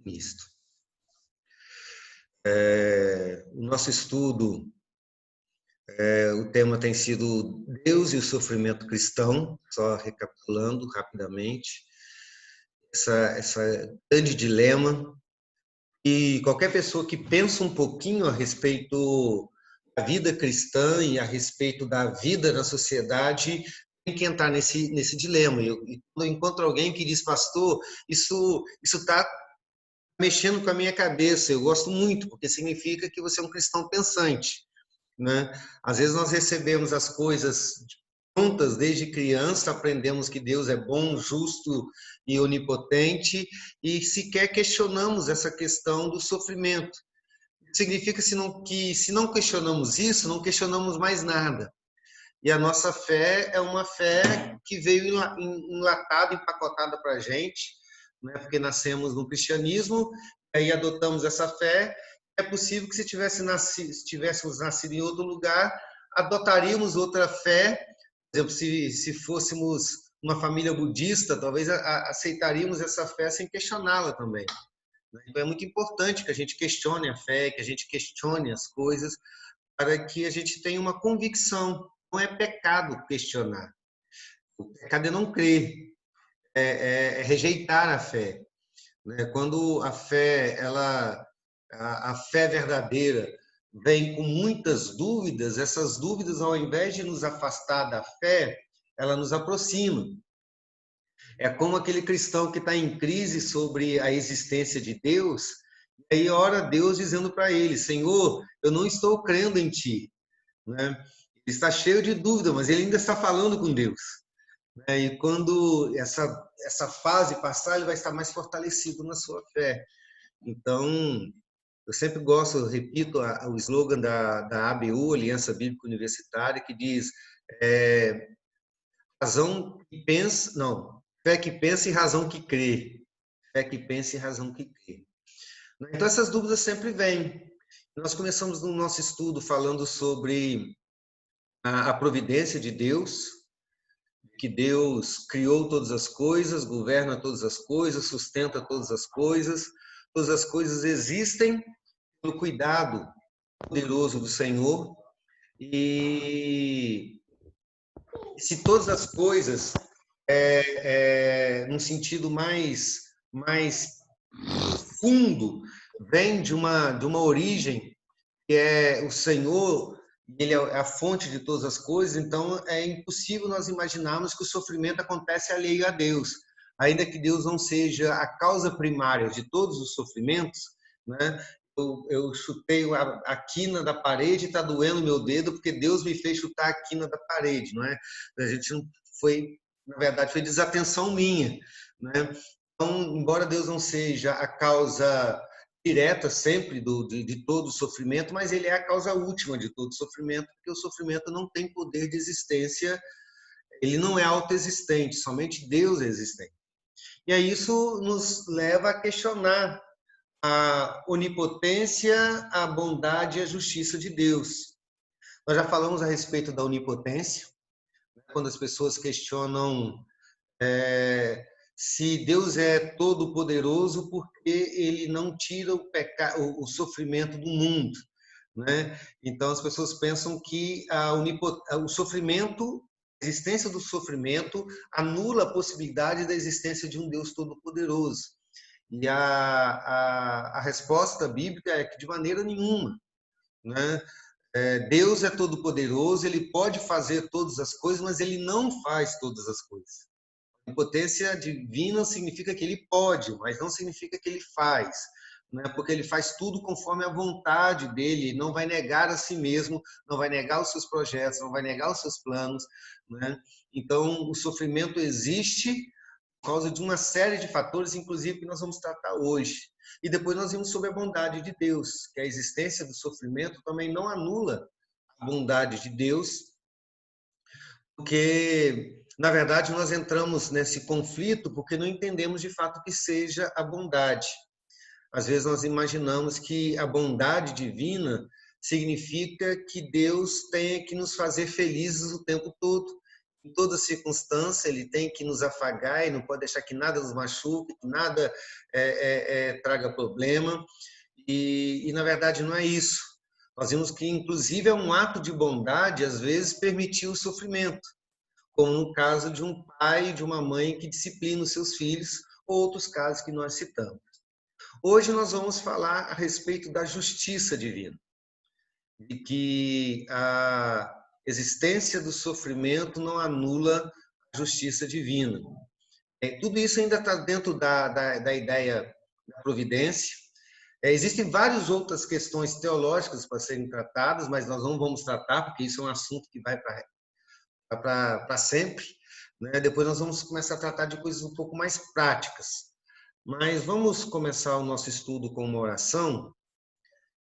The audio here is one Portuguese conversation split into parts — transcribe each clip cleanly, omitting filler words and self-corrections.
misto. O nosso estudo, o tema tem sido Deus e o sofrimento cristão, só recapitulando rapidamente, essa grande dilema. E qualquer pessoa que pensa um pouquinho a respeito da vida cristã e a respeito da vida na sociedade tem que entrar nesse dilema. E quando eu encontro alguém que diz, pastor, isso está mexendo com a minha cabeça, eu gosto muito, porque significa que você é um cristão pensante, né? Às vezes nós recebemos as coisas prontas desde criança, aprendemos que Deus é bom, justo e onipotente e sequer questionamos essa questão do sofrimento. Significa que se não questionamos isso, não questionamos mais nada. E a nossa fé é uma fé que veio enlatada, empacotada para a gente, né? Porque nascemos no cristianismo, aí adotamos essa fé. É possível que se tivéssemos nascido em outro lugar, adotaríamos outra fé. Por exemplo, se fôssemos uma família budista, talvez aceitaríamos essa fé sem questioná-la também. Então é muito importante que a gente questione a fé, que a gente questione as coisas, para que a gente tenha uma convicção. Não é pecado questionar. O pecado é não crer, é rejeitar a fé. Quando a fé verdadeira vem com muitas dúvidas, essas dúvidas, ao invés de nos afastar da fé, ela nos aproxima. É como aquele cristão que está em crise sobre a existência de Deus, e aí ora a Deus dizendo para ele, Senhor, eu não estou crendo em ti. Ele está cheio de dúvida, mas ele ainda está falando com Deus. E quando essa fase passar, ele vai estar mais fortalecido na sua fé. Então, eu sempre gosto, eu repito o slogan da ABU, Aliança Bíblica Universitária, que diz razão que pensa, não, fé que pensa e razão que crê. Fé que pensa e razão que crê. Então, essas dúvidas sempre vêm. Nós começamos no nosso estudo falando sobre a providência de Deus, que Deus criou todas as coisas, governa todas as coisas, sustenta todas as coisas existem pelo cuidado poderoso do Senhor. E se todas as coisas, num sentido mais fundo, vêm de uma origem que é o Senhor, ele é a fonte de todas as coisas, então é impossível nós imaginarmos que o sofrimento acontece alheio a Deus. Ainda que Deus não seja a causa primária de todos os sofrimentos, né? Eu chutei a quina da parede e está doendo meu dedo porque Deus me fez chutar a quina da parede, não é? A gente não foi, na verdade, foi desatenção minha, né? Então, embora Deus não seja a causa direta sempre de todo sofrimento, mas ele é a causa última de todo sofrimento, porque o sofrimento não tem poder de existência, ele não é autoexistente, somente Deus é existente. E aí isso nos leva a questionar a onipotência, a bondade e a justiça de Deus. Nós já falamos a respeito da onipotência, quando as pessoas questionam se Deus é todo poderoso, porque ele não tira o sofrimento do mundo, né? Então as pessoas pensam que o sofrimento, a existência do sofrimento anula a possibilidade da existência de um Deus todo poderoso. E a resposta bíblica é que de maneira nenhuma, né? Deus é todo poderoso, ele pode fazer todas as coisas, mas ele não faz todas as coisas. Potência divina significa que ele pode, mas não significa que ele faz, né? Porque ele faz tudo conforme a vontade dele, não vai negar a si mesmo, não vai negar os seus projetos, não vai negar os seus planos, né? Então, o sofrimento existe por causa de uma série de fatores, inclusive que nós vamos tratar hoje. E depois nós vimos sobre a bondade de Deus, que a existência do sofrimento também não anula a bondade de Deus, porque, na verdade, nós entramos nesse conflito porque não entendemos de fato o que seja a bondade. Às vezes nós imaginamos que a bondade divina significa que Deus tenha que nos fazer felizes o tempo todo. em toda circunstância, ele tem que nos afagar e não pode deixar que nada nos machuque, que nada traga problema. E, na verdade, não é isso. Nós vimos que, inclusive, é um ato de bondade, às vezes, permitir o sofrimento, como no caso de um pai e de uma mãe que disciplinam os seus filhos, ou outros casos que nós citamos. Hoje nós vamos falar a respeito da justiça divina, de que a existência do sofrimento não anula a justiça divina. Tudo isso ainda está dentro da ideia da providência. Existem várias outras questões teológicas para serem tratadas, mas nós não vamos tratar, porque isso é um assunto que vai para sempre. Né? Depois nós vamos começar a tratar de coisas um pouco mais práticas. Mas vamos começar o nosso estudo com uma oração.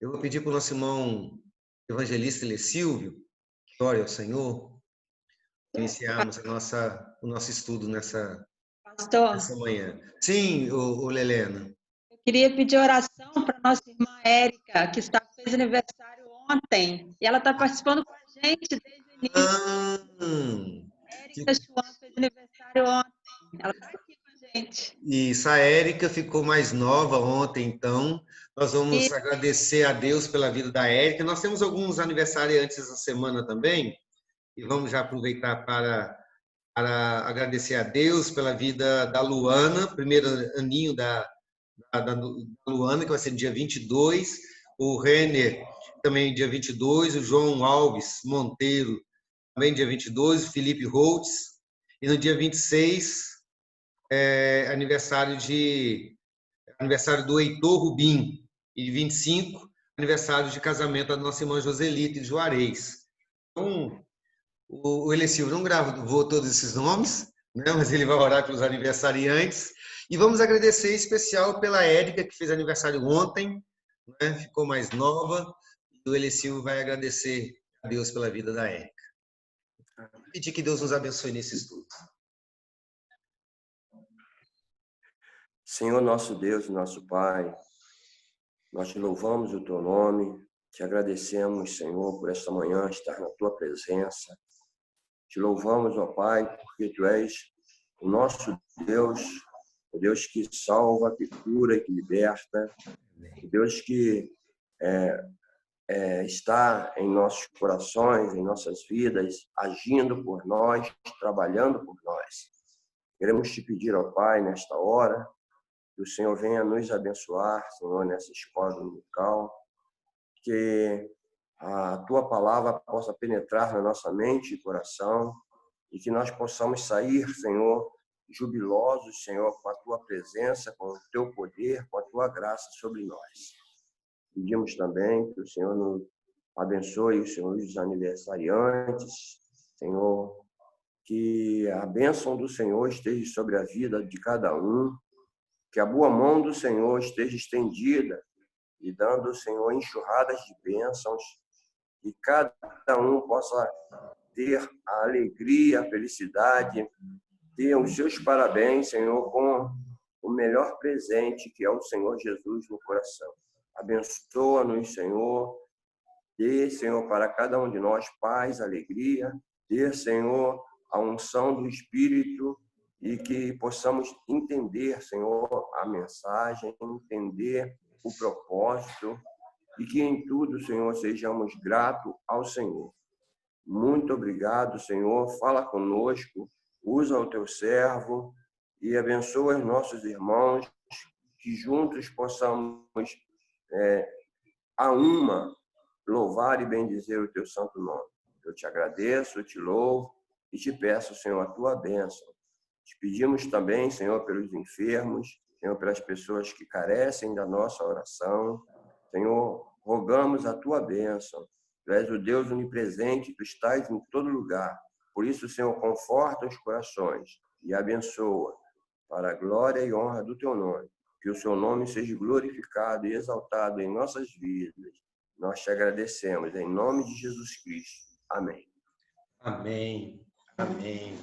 Eu vou pedir para o nosso irmão evangelista Silvio, que ore ao Senhor, iniciarmos o nosso estudo nessa manhã. Sim, Lelena. Eu queria pedir oração para nossa irmã Érica, que fez aniversário ontem. E ela está participando com a gente desde o início. Érica Schwan fez aniversário ontem. Ela está aqui com a gente. Isso, a Érica ficou mais nova ontem, então. Nós vamos agradecer a Deus pela vida da Érica. Nós temos alguns aniversariantes essa semana também, e vamos já aproveitar para agradecer a Deus pela vida da Luana, primeiro aninho da Luana, que vai ser no dia 22, o Renner também dia 22, o João Alves Monteiro também dia 22, o Felipe Holtz, e no dia 26, aniversário do Heitor Rubim, e 25, aniversário de casamento da nossa irmã Joselita de Juarez. Então, o Silvio não gravou todos esses nomes, né? Mas ele vai orar pelos aniversariantes. E vamos agradecer em especial pela Érica, que fez aniversário ontem, né? Ficou mais nova. E o Silvio vai agradecer a Deus pela vida da Érica. Pedir que Deus nos abençoe nesse estudo. Senhor nosso Deus e nosso Pai, nós te louvamos o teu nome, te agradecemos, Senhor, por esta manhã estar na tua presença. Te louvamos, ó Pai, porque tu és o nosso Deus, o Deus que salva, que cura e que liberta, o Deus que está em nossos corações, em nossas vidas, agindo por nós, trabalhando por nós. Queremos te pedir, ó Pai, nesta hora, que o Senhor venha nos abençoar, Senhor, nessa escola dominical, que a tua palavra possa penetrar na nossa mente e coração e que nós possamos sair, Senhor, jubilosos, Senhor, com a tua presença, com o teu poder, com a tua graça sobre nós. Pedimos também que o Senhor nos abençoe os senhores aniversariantes, Senhor, que a bênção do Senhor esteja sobre a vida de cada um, que a boa mão do Senhor esteja estendida e dando, Senhor, enxurradas de bênçãos, que cada um possa ter a alegria, a felicidade, ter os seus parabéns, Senhor, com o melhor presente, que é o Senhor Jesus no coração. Abençoa-nos, Senhor, dê, Senhor, para cada um de nós paz, alegria, dê, Senhor, a unção do Espírito, e que possamos entender, Senhor, a mensagem, entender o propósito, e que em tudo, Senhor, sejamos gratos ao Senhor. Muito obrigado, Senhor. Fala conosco, usa o teu servo e abençoa os nossos irmãos, que juntos possamos, a uma, louvar e bendizer o teu santo nome. Eu te agradeço, eu te louvo e te peço, Senhor, a tua bênção. Te pedimos também, Senhor, pelos enfermos, Senhor, pelas pessoas que carecem da nossa oração. Senhor, rogamos a tua bênção. Tu és o Deus onipresente, tu estás em todo lugar. Por isso, Senhor, conforta os corações e abençoa, para a glória e honra do teu nome. Que o seu nome seja glorificado e exaltado em nossas vidas. Nós te agradecemos, em nome de Jesus Cristo. Amém. Amém. Amém.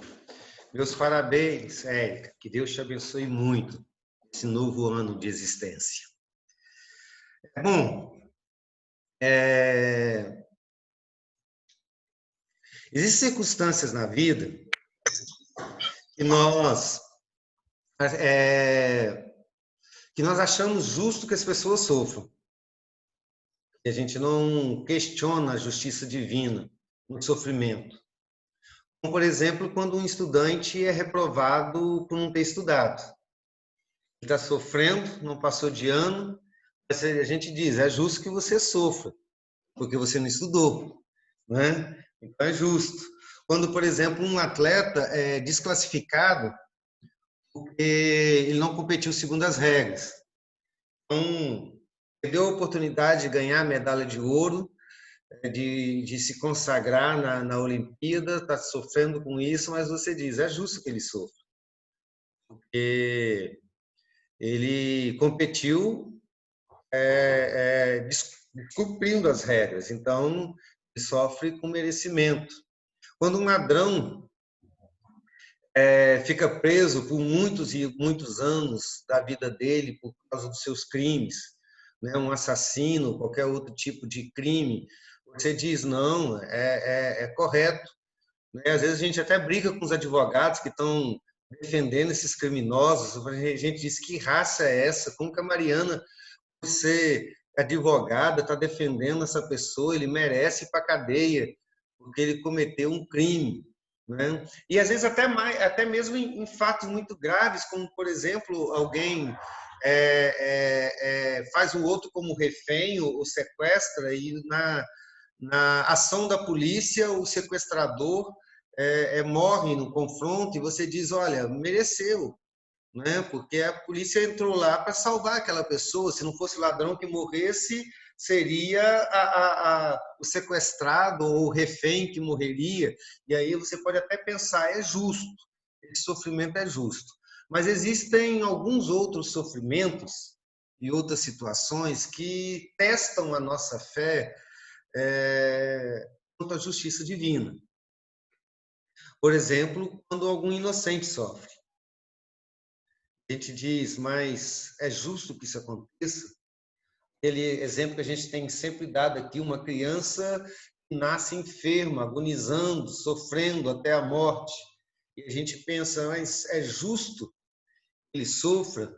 Meus parabéns, Érica. Que Deus te abençoe muito esse novo ano de existência. Bom, existem circunstâncias na vida que nós achamos justo que as pessoas sofram. E a gente não questiona a justiça divina no sofrimento. Como, por exemplo, quando um estudante é reprovado por não ter estudado. Ele está sofrendo, não passou de ano, mas a gente diz, é justo que você sofra, porque você não estudou, né? Então é justo. Quando, por exemplo, um atleta é desclassificado porque ele não competiu segundo as regras. Então, perdeu a oportunidade de ganhar a medalha de ouro, de se consagrar na Olimpíada, está sofrendo com isso, mas você diz, é justo que ele sofra. Porque ele competiu descumprindo as regras, então ele sofre com merecimento. Quando um ladrão fica preso por muitos e muitos anos da vida dele por causa dos seus crimes, né? Um assassino, qualquer outro tipo de crime, você diz, não, é correto. Né? Às vezes a gente até briga com os advogados que estão defendendo esses criminosos, a gente diz, que raça é essa? Como que a Mariana, você advogada, está defendendo essa pessoa, ele merece ir para a cadeia, porque ele cometeu um crime. Né? E às vezes até mesmo em fatos muito graves, como, por exemplo, alguém faz o outro como refém, ou sequestra, e na ação da polícia, o sequestrador morre no confronto, e você diz, olha, mereceu, né? Porque a polícia entrou lá para salvar aquela pessoa. Se não fosse o ladrão que morresse, seria o sequestrado ou o refém que morreria. E aí você pode até pensar, é justo, esse sofrimento é justo. Mas existem alguns outros sofrimentos e outras situações que testam a nossa fé quanto à justiça divina. Por exemplo, quando algum inocente sofre. A gente diz, mas é justo que isso aconteça? Aquele exemplo que a gente tem sempre dado aqui, uma criança que nasce enferma, agonizando, sofrendo até a morte. E a gente pensa, mas é justo que ele sofra?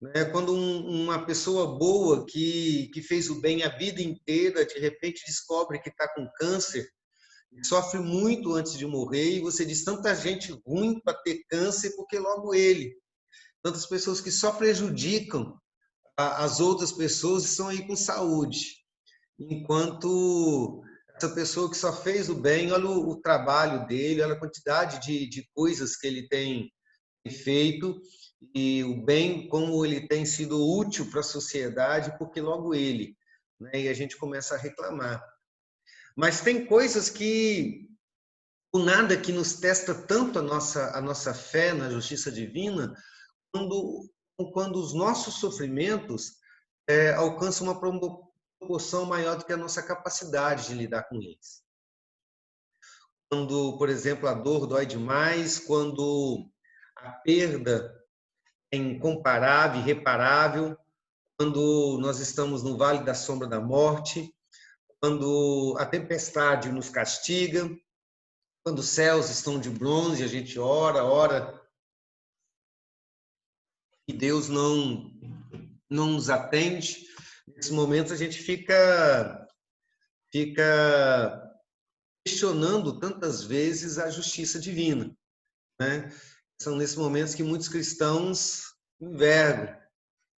Né? Quando uma pessoa boa que fez o bem a vida inteira, de repente descobre que está com câncer, sofre muito antes de morrer, e você diz, tanta gente ruim para ter câncer, porque logo ele. Tantas pessoas que só prejudicam as outras pessoas estão aí com saúde. Enquanto essa pessoa que só fez o bem, olha o trabalho dele, olha a quantidade de coisas que ele tem feito, e o bem, como ele tem sido útil para a sociedade, porque logo ele. Né? E a gente começa a reclamar. Mas tem coisas que, o nada que nos testa tanto a nossa fé na justiça divina, quando os nossos sofrimentos alcançam uma proporção maior do que a nossa capacidade de lidar com eles. Quando, por exemplo, a dor dói demais, quando a perda é incomparável, irreparável, quando nós estamos no vale da sombra da morte, quando a tempestade nos castiga, quando os céus estão de bronze, a gente ora, e Deus não nos atende. Nesses momentos a gente fica questionando tantas vezes a justiça divina, né? São nesses momentos que muitos cristãos envergam,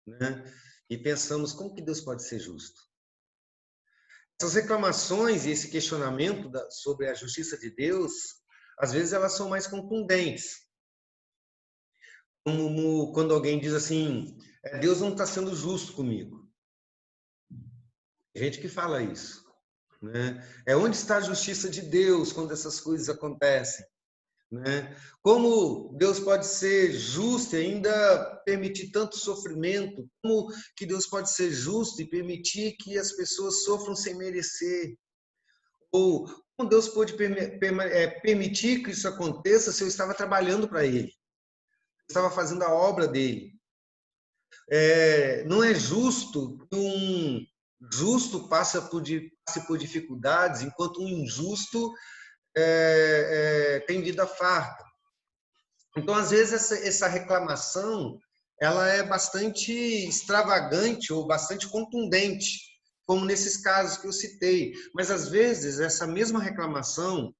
né? E pensamos, como que Deus pode ser justo? Essas reclamações e esse questionamento sobre a justiça de Deus, às vezes elas são mais contundentes. Como quando alguém diz assim, Deus não está sendo justo comigo. Tem gente que fala isso. Né? Onde está a justiça de Deus quando essas coisas acontecem? Né? Como Deus pode ser justo e ainda permitir tanto sofrimento? Como que Deus pode ser justo e permitir que as pessoas sofram sem merecer? Ou como Deus pode permitir que isso aconteça se eu estava trabalhando para Ele? Eu estava fazendo a obra dele. Não é justo que um justo passe por dificuldades, enquanto um injusto tem vida farta. Então, às vezes, essa reclamação ela é bastante extravagante ou bastante contundente, como nesses casos que eu citei. Mas, às vezes, essa mesma reclamação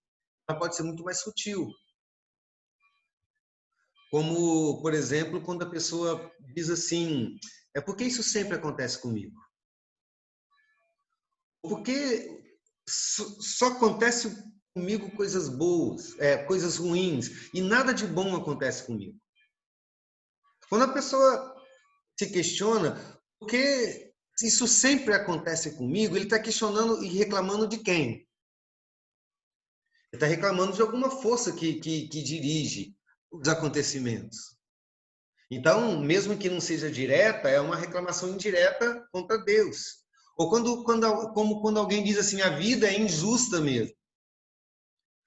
ela pode ser muito mais sutil. Como, por exemplo, quando a pessoa diz assim, por que isso sempre acontece comigo? Porque só acontece comigo coisas boas, coisas ruins, e nada de bom acontece comigo. Quando a pessoa se questiona por que isso sempre acontece comigo, ele está questionando e reclamando de quem? Ele está reclamando de alguma força que dirige os acontecimentos. Então, mesmo que não seja direta, é uma reclamação indireta contra Deus. Ou quando alguém diz assim, a vida é injusta mesmo.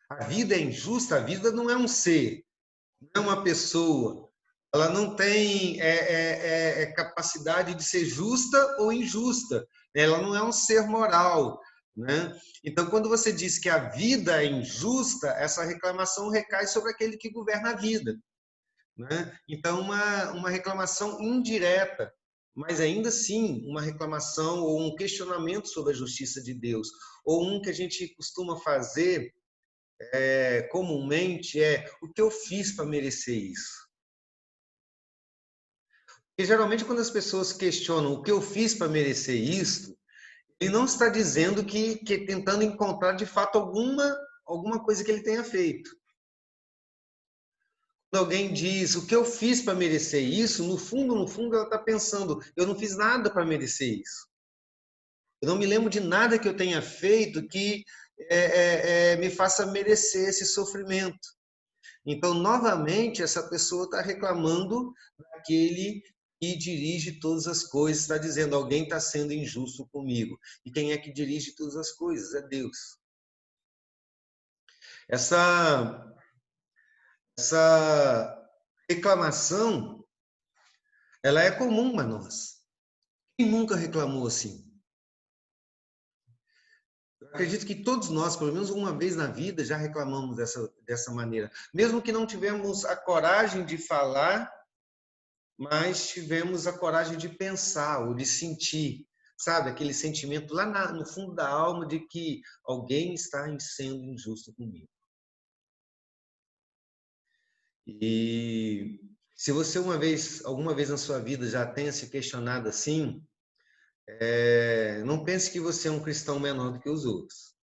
A vida é injusta, a vida não é um ser, não é uma pessoa. Ela não tem capacidade de ser justa ou injusta. Ela não é um ser moral, né? Então, quando você diz que a vida é injusta, essa reclamação recai sobre aquele que governa a vida, né? Então, uma reclamação indireta, mas ainda assim uma reclamação ou um questionamento sobre a justiça de Deus, ou um que a gente costuma fazer comumente o que eu fiz para merecer isso? Porque geralmente quando as pessoas questionam o que eu fiz para merecer isso, ele não está dizendo que tentando encontrar de fato alguma coisa que ele tenha feito. Quando alguém diz o que eu fiz para merecer isso, no fundo, ela está pensando, eu não fiz nada para merecer isso. Eu não me lembro de nada que eu tenha feito que me faça merecer esse sofrimento. Então, novamente, essa pessoa está reclamando daquele que dirige todas as coisas, está dizendo, alguém está sendo injusto comigo. E quem é que dirige todas as coisas? É Deus. Essa reclamação, ela é comum a nós. Quem nunca reclamou assim? Eu acredito que todos nós, pelo menos uma vez na vida, já reclamamos dessa maneira. Mesmo que não tivemos a coragem de falar, mas tivemos a coragem de pensar ou de sentir, sabe? Aquele sentimento lá no fundo da alma de que alguém está sendo injusto comigo. E se você alguma vez na sua vida já tenha se questionado assim, não pense que você é um cristão menor do que os outros.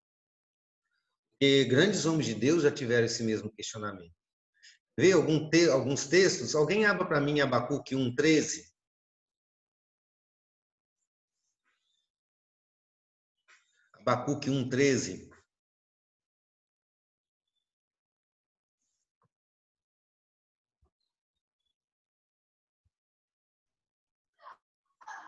Porque grandes homens de Deus já tiveram esse mesmo questionamento. Vê alguns textos? Alguém abra para mim Abacuque 1:13. Abacuque 1:13.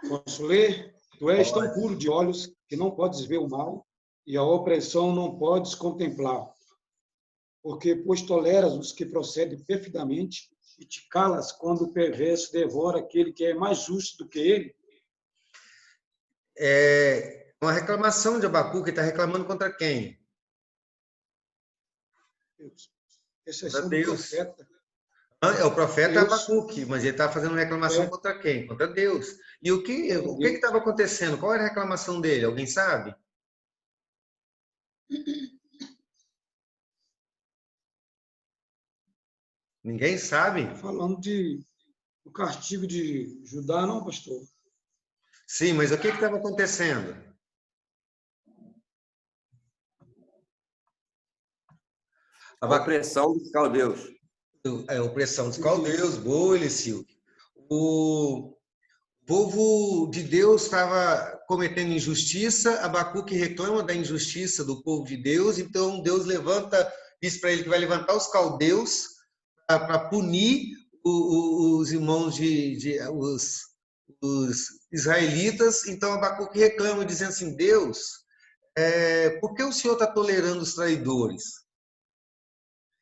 Posso ler? Tu és tão puro de olhos que não podes ver o mal, e a opressão não podes contemplar. Porque, pois, toleras os que procedem perfidamente e te calas quando o perverso devora aquele que é mais justo do que ele. É uma reclamação de Abacuque, está reclamando contra quem? Exceção do profeta. É o profeta Deus. Abacuque, mas ele está fazendo uma reclamação contra quem? Contra Deus. E o que estava acontecendo? Qual era a reclamação dele? Alguém sabe? Ninguém sabe? Falando do castigo de Judá, não, pastor? Sim, mas o que estava acontecendo? A opressão dos caldeus. A opressão dos caldeus, boa, Elicil. O povo de Deus estava cometendo injustiça, Abacuque reclama da injustiça do povo de Deus, então Deus diz para ele que vai levantar os caldeus para punir os irmãos os israelitas. Então Abacuque reclama, dizendo assim, Deus, por que o Senhor está tolerando os traidores?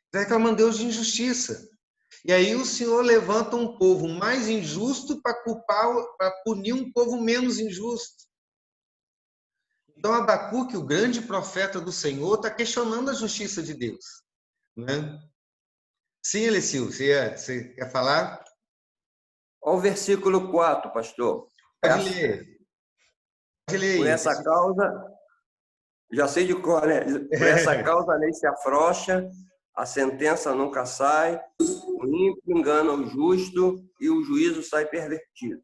Está reclamando Deus de injustiça. E aí o Senhor levanta um povo mais injusto para punir um povo menos injusto. Então Abacuque, o grande profeta do Senhor, está questionando a justiça de Deus, né? Sim, Elecil, você quer falar? Olha o versículo 4, pastor. Pode ler. Pode ler Por aí. essa causa, já sei de cor, né? Por essa causa a lei se afrouxa, a sentença nunca sai, o ímpio engana o justo e o juízo sai pervertido.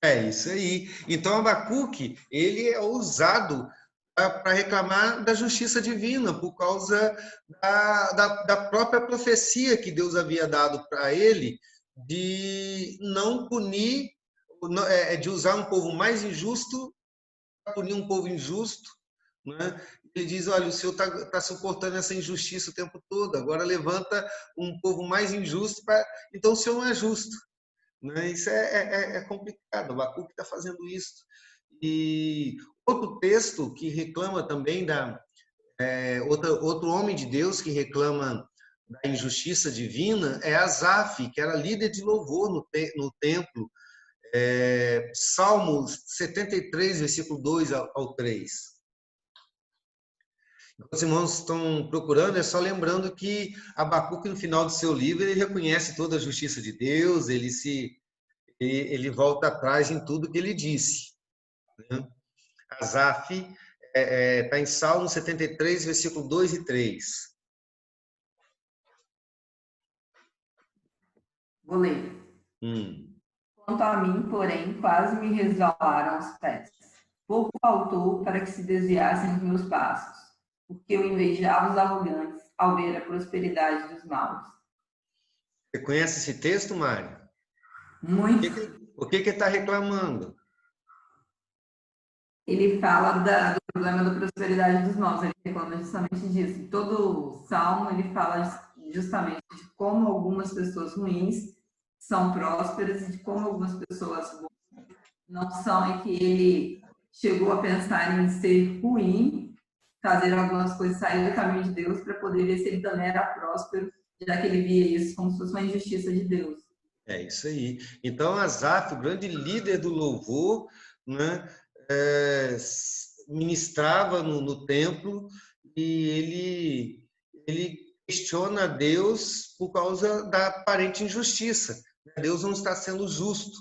É isso aí. Então, Abacuque, ele é usado para reclamar da justiça divina, por causa da própria profecia que Deus havia dado para ele, de não punir, de usar um povo mais injusto para punir um povo injusto, né? Ele diz, olha, o Senhor está suportando essa injustiça o tempo todo, agora levanta um povo mais injusto, então o Senhor não é justo. Né? Isso é complicado, o Abacuque está fazendo isso. E outro texto que reclama também outro homem de Deus que reclama da injustiça divina é Asaf, que era líder de louvor no templo. Salmos 73, versículo 2 ao 3. Os irmãos estão procurando, é só lembrando que Abacuque, no final do seu livro, ele reconhece toda a justiça de Deus, ele volta atrás em tudo que ele disse. Né? Asaf está em Salmo 73, versículo 2 e 3. Vou ler. Quanto a mim, porém, quase me resvalaram os pés. Pouco faltou para que se desviassem os meus passos, porque eu invejava os arrogantes ao ver a prosperidade dos maus. Você conhece esse texto, Mário? Muito. O que ele está reclamando? Ele fala do problema da prosperidade dos maus. Ele reclama justamente disso. Todo salmo ele fala justamente de como algumas pessoas ruins são prósperas e de como algumas pessoas boas não são, e que ele chegou a pensar em ser ruim, fazer algumas coisas, sair do caminho de Deus para poder ver se ele também era próspero, já que ele via isso como se fosse uma injustiça de Deus. É isso aí. Então, Asaf, o grande líder do louvor, né, ministrava no templo e ele questiona Deus por causa da aparente injustiça. Deus não está sendo justo.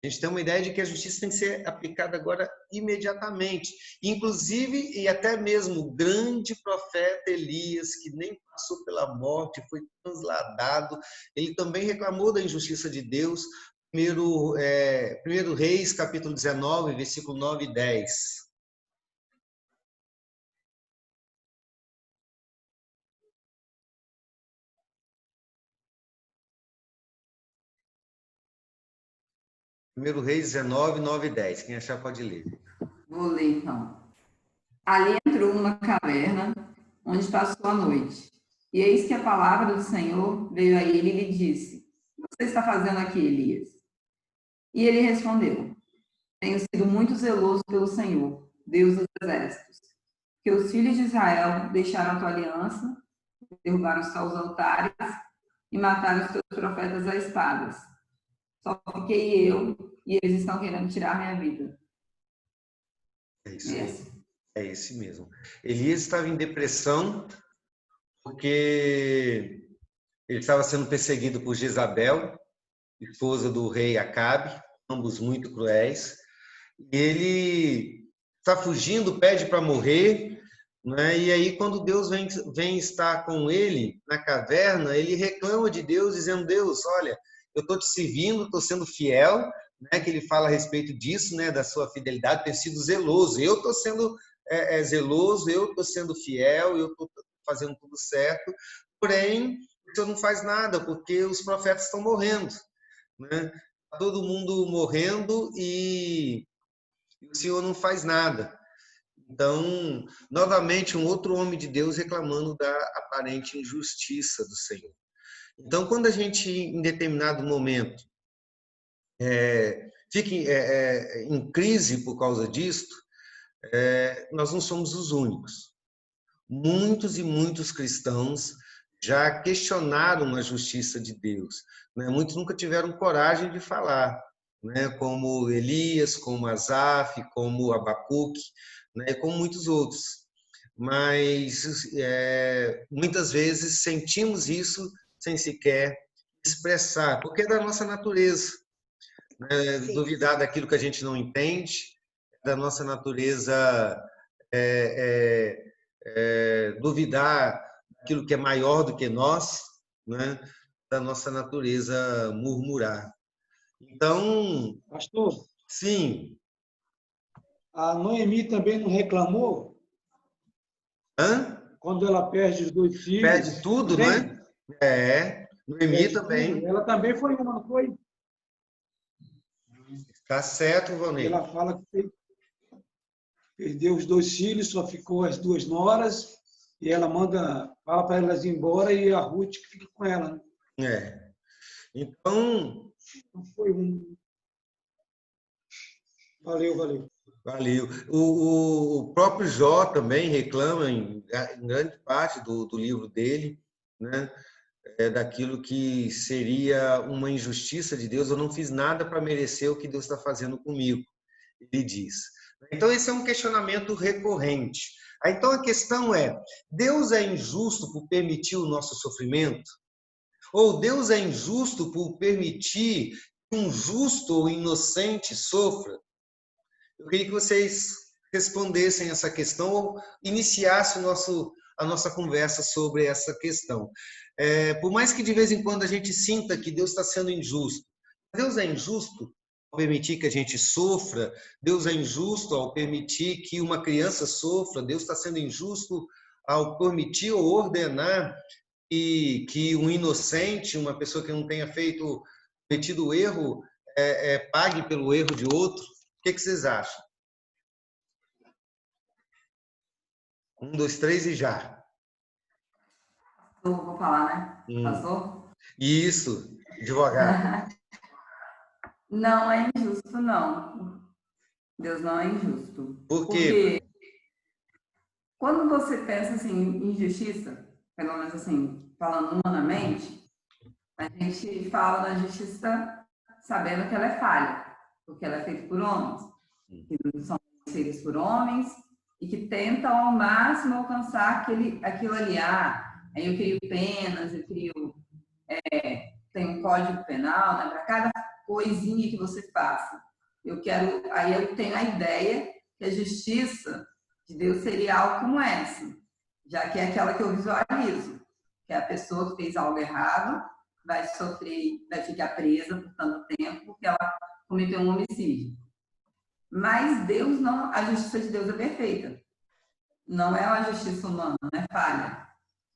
A gente tem uma ideia de que a justiça tem que ser aplicada agora imediatamente. Inclusive, e até mesmo o grande profeta Elias, que nem passou pela morte, foi transladado, ele também reclamou da injustiça de Deus. Primeiro Reis, capítulo 19, versículo 9 e 10. Primeiro Reis 19, 9 e 10. Quem achar pode ler. Vou ler, então. Ali entrou numa caverna, onde passou a noite. E eis que a palavra do Senhor veio a ele e lhe disse: o que você está fazendo aqui, Elias? E ele respondeu: tenho sido muito zeloso pelo Senhor, Deus dos exércitos, que os filhos de Israel deixaram a tua aliança, derrubaram os teus altares e mataram os teus profetas a espadas. Só fiquei eu e eles estão querendo tirar minha vida. É isso aí. É esse mesmo. Elias estava em depressão porque ele estava sendo perseguido por Jezabel, esposa do rei Acabe, ambos muito cruéis. E ele está fugindo, pede para morrer, né? E aí quando Deus vem estar com ele na caverna, ele reclama de Deus, dizendo: Deus, olha, eu estou te servindo, estou sendo fiel, né? Que ele fala a respeito disso, né? Da sua fidelidade, ter sido zeloso. Eu estou sendo zeloso, eu estou sendo fiel, eu estou fazendo tudo certo, porém, o Senhor não faz nada, porque os profetas estão morrendo, né? Todo mundo morrendo e o Senhor não faz nada. Então, novamente, um outro homem de Deus reclamando da aparente injustiça do Senhor. Então, quando a gente, em determinado momento, fica em crise por causa disto, nós não somos os únicos. Muitos e muitos cristãos já questionaram a justiça de Deus, né? Muitos nunca tiveram coragem de falar, né? Como Elias, como Asaf, como Abacuque, né? Como muitos outros. Mas muitas vezes sentimos isso sem sequer expressar, porque é da nossa natureza, né? Duvidar daquilo que a gente não entende, da nossa natureza duvidar daquilo que é maior do que nós, né? Da nossa natureza murmurar. Então, Pastor, sim. a Noemi também não reclamou? Hã? Quando ela perde os 2 filhos. Perde tudo, também? não é? Noemi Perde também. tudo. Ela também foi uma, não foi? Tá certo, E Valnei. ela fala que perdeu os 2 filhos, só ficou as 2 noras, e ela fala para elas ir embora e a Ruth que fica com ela. Né? Então, Não foi um. Valeu. Valeu. O próprio Jó também reclama em grande parte do livro dele, né? Daquilo que seria uma injustiça de Deus. Eu não fiz nada para merecer o que Deus está fazendo comigo, ele diz. Então, esse é um questionamento recorrente. Então, a questão é, Deus é injusto por permitir o nosso sofrimento? Ou Deus é injusto por permitir que um justo ou inocente sofra? Eu queria que vocês respondessem essa questão ou iniciassem a nossa conversa sobre essa questão. Por mais que de vez em quando a gente sinta que Deus está sendo injusto, Deus é injusto ao permitir que a gente sofra? Deus é injusto ao permitir que uma criança sofra? Deus está sendo injusto ao permitir ou ordenar que um inocente, uma pessoa que não tenha cometido erro, pague pelo erro de outro? O que vocês acham? 1, 2, 3 e já. Eu vou falar, né? Pastor? Isso, advogado. Não é injusto, não. Deus não é injusto. Por quê? Porque quando você pensa assim, em injustiça, pelo menos assim, falando humanamente, a gente fala da justiça sabendo que ela é falha, porque ela é feita por homens, que são feitos por homens e que tentam ao máximo alcançar aquilo ali. Aí eu crio penas, eu crio... tem um código penal, né, para cada coisinha que você faça. Aí eu tenho a ideia que a justiça de Deus seria algo como essa, já que é aquela que eu visualizo, que a pessoa que fez algo errado vai sofrer, vai ficar presa por tanto tempo porque ela cometeu um homicídio. Mas Deus não, a justiça de Deus é perfeita. Não é uma justiça humana, não é falha.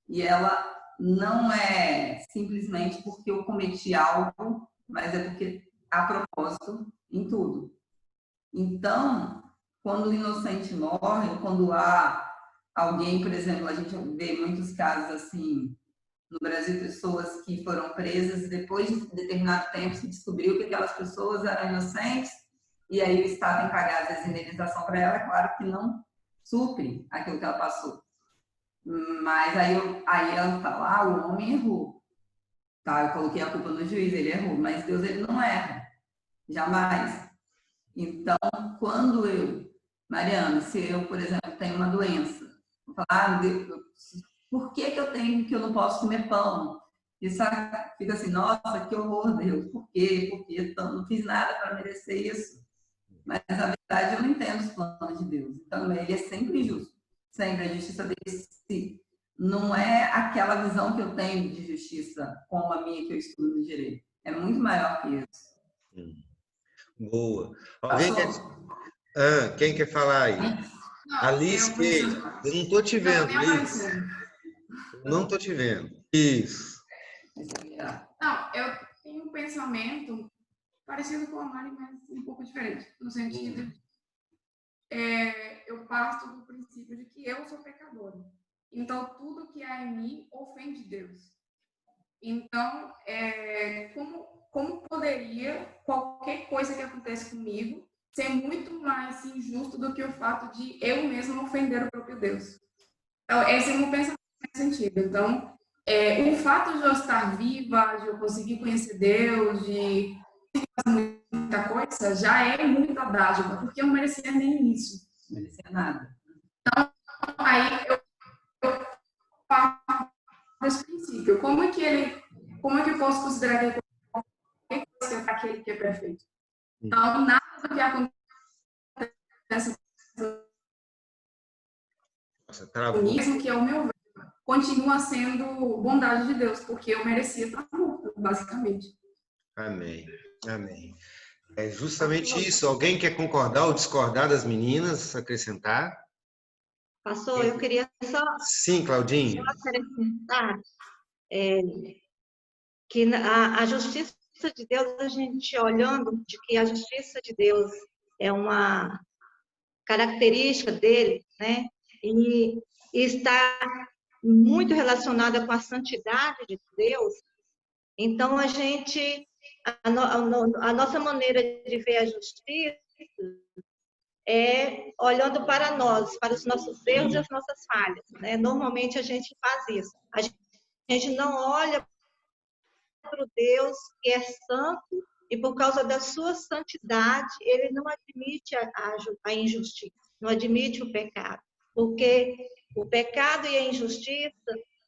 E ela não é simplesmente porque eu cometi algo, mas é porque há propósito em tudo. Então, quando o inocente morre, quando há alguém, por exemplo, a gente vê muitos casos assim, no Brasil, pessoas que foram presas e depois de determinado tempo se descobriu que aquelas pessoas eram inocentes e aí o Estado tem que pagar, às vezes, indenização para ela, é claro que não supre aquilo que ela passou. Mas aí ela fala, o homem errou. Tá, eu coloquei a culpa no juiz, ele errou, mas Deus, ele não erra. Jamais. Então, quando Mariana, se eu, por exemplo, tenho uma doença, vou falar, por que eu não posso comer pão? Isso fica assim, nossa, que horror, Deus, por quê? Porque eu não fiz nada para merecer isso. Mas, na verdade, eu não entendo os planos de Deus. Então, ele é sempre justo. Sempre. A justiça dele não é aquela visão que eu tenho de justiça como a minha que eu estudo no direito. É muito maior que isso. Boa. Alguém quem quer falar aí? Não, Alice, eu não estou te vendo, Alice. Eu não estou te vendo. Isso. Não, eu tenho um pensamento parecido com a Mari, mas um pouco diferente. No sentido, eu parto do princípio de que eu sou pecadora. Então, tudo que há em mim ofende Deus. Então, como poderia qualquer coisa que aconteça comigo ser muito mais injusto do que o fato de eu mesma ofender o próprio Deus? Então, esse é o meu pensamento nesse sentido. Então, o fato de eu estar viva, de eu conseguir conhecer Deus, de fazer muita coisa, já é muita dádiva, porque eu não merecia nem isso. Não merecia nada. Então, aí eu parto desse princípio. Como é que ele como é que eu posso considerar que qualquer coisa para aquele que é perfeito? Então, nada do que acontece mesmo que é o meu continua sendo bondade de Deus, porque eu merecia estar morto, basicamente. Amém. Amém. É justamente isso. Alguém quer concordar ou discordar das meninas, acrescentar? Pastor, eu queria só Sim, Claudinha. acrescentar que a justiça de Deus, a gente olhando de que a justiça de Deus é uma característica dele, né? E está muito relacionada com a santidade de Deus. Então, a nossa maneira de ver a justiça é olhando para nós, para os nossos erros e as nossas falhas, né? Normalmente a gente faz isso. A gente não olha para o Deus que é santo e por causa da sua santidade, ele não admite a injustiça, não admite o pecado, porque o pecado e a injustiça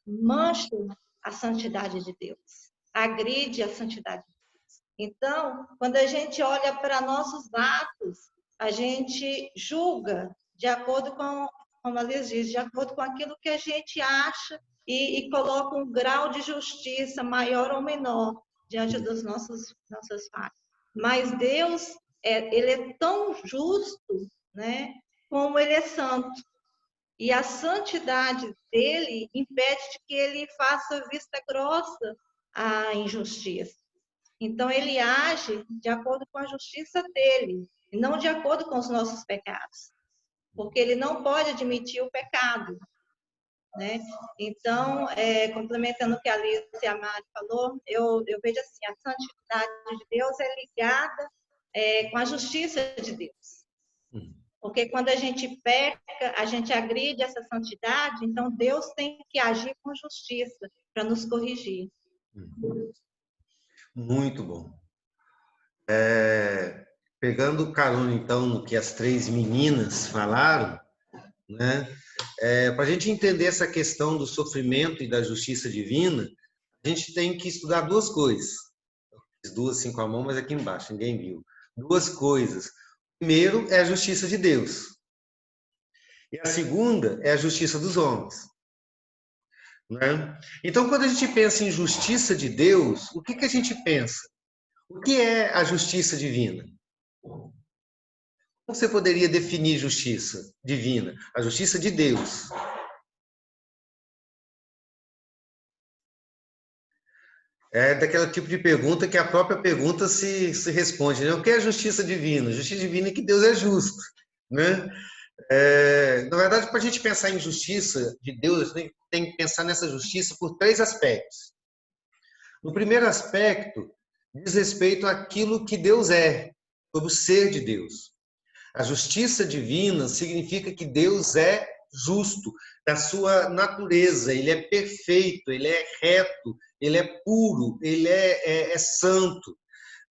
mancham a santidade de Deus, agride a santidade de Deus. Então, quando a gente olha para nossos atos, a gente julga de acordo com, como a Liz diz, de acordo com aquilo que a gente acha e coloca um grau de justiça maior ou menor diante das nossas falhas. Mas Deus, ele é tão justo, né, como ele é santo. E a santidade dele impede de que ele faça vista grossa à injustiça. Então, ele age de acordo com a justiça dele, e não de acordo com os nossos pecados. Porque ele não pode admitir o pecado, né? Então, complementando o que a Alice e a Mari falou, eu vejo assim, a santidade de Deus é ligada com a justiça de Deus. Porque quando a gente peca, a gente agride essa santidade, então Deus tem que agir com justiça para nos corrigir. Muito bom. Pegando carona, então, no que as três meninas falaram, né? Para a gente entender essa questão do sofrimento e da justiça divina, a gente tem que estudar duas coisas. Fiz duas assim com a mão, mas aqui embaixo, ninguém viu. Duas coisas. Primeiro é a justiça de Deus. E a segunda é a justiça dos homens. Né? Então, quando a gente pensa em justiça de Deus, o que a gente pensa? O que é a justiça divina? Como você poderia definir justiça divina? A justiça de Deus. É daquele tipo de pergunta que a própria pergunta se responde, né? O que é justiça divina? Justiça divina é que Deus é justo, né? Na verdade, para a gente pensar em justiça de Deus, tem que pensar nessa justiça por três aspectos. No primeiro aspecto, diz respeito àquilo que Deus é, sobre o ser de Deus. A justiça divina significa que Deus é justo, da sua natureza, ele é perfeito, ele é reto, ele é puro, ele é santo.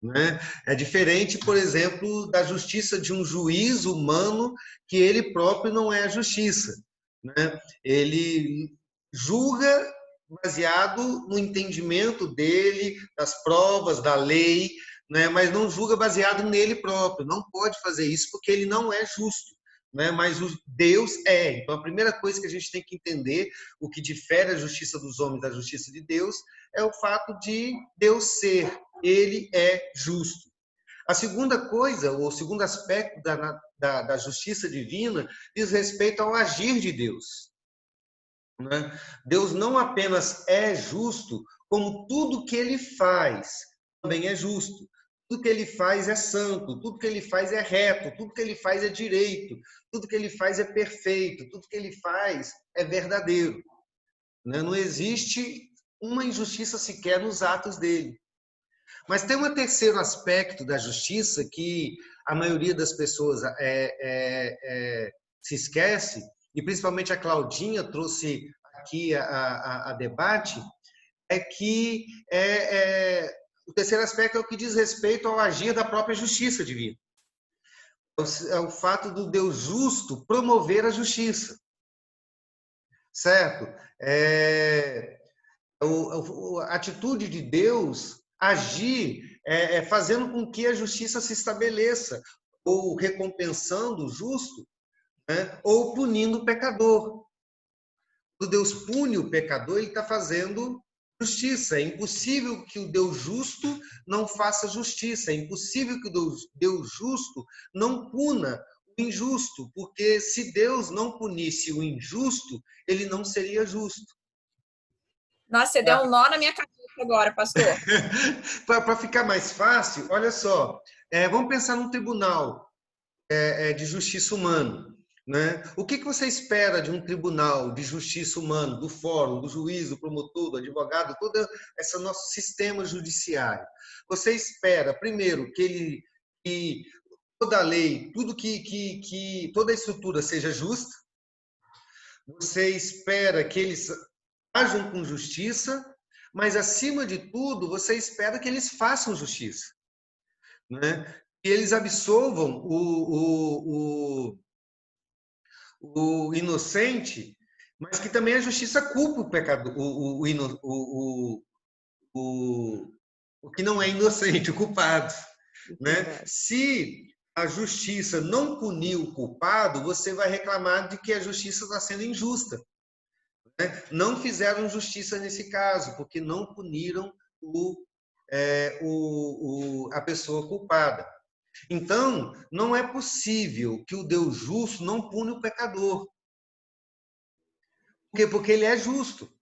Né? É diferente, por exemplo, da justiça de um juiz humano, que ele próprio não é a justiça. Né? Ele julga baseado no entendimento dele, das provas, da lei, né? Mas não julga baseado nele próprio. Não pode fazer isso porque ele não é justo. Né? Mas Deus é. Então, a primeira coisa que a gente tem que entender, o que difere a justiça dos homens da justiça de Deus, é o fato de Deus ser. Ele é justo. A segunda coisa, o segundo aspecto da justiça divina, diz respeito ao agir de Deus. Né? Deus não apenas é justo, como tudo que ele faz também é justo. Tudo que ele faz é santo, tudo que ele faz é reto, tudo que ele faz é direito, tudo que ele faz é perfeito, tudo que ele faz é verdadeiro. Né? Não existe uma injustiça sequer nos atos dele. Mas tem um terceiro aspecto da justiça que a maioria das pessoas se esquece, e principalmente a Claudinha trouxe aqui a debate, é que o terceiro aspecto é o que diz respeito ao agir da própria justiça divina. É o fato do Deus justo promover a justiça. Certo? a atitude de Deus agir fazendo com que a justiça se estabeleça, ou recompensando o justo, né? Ou punindo o pecador. Quando Deus pune o pecador, ele está fazendo justiça. É impossível que o Deus justo não faça justiça. É impossível que o Deus justo não puna o injusto, porque se Deus não punisse o injusto, ele não seria justo. Nossa, você deu um nó na minha cabeça agora, pastor. Para ficar mais fácil, olha só, vamos pensar num tribunal de justiça humana. Né? O que você espera de um tribunal de justiça humana, do fórum, do juiz, do promotor, do advogado, todo esse nosso sistema judiciário? Você espera, primeiro, que toda a lei, tudo que toda a estrutura seja justa. Você espera que eles ajam com justiça, mas, acima de tudo, você espera que eles façam justiça. Né? Que eles absolvam o inocente, mas que também a justiça culpa o pecador, o que não é inocente, o culpado. Né? Se a justiça não punir o culpado, você vai reclamar de que a justiça está sendo injusta. Né? Não fizeram justiça nesse caso, porque não puniram a pessoa culpada. Então, não é possível que o Deus justo não pune o pecador. Por quê? Porque ele é justo.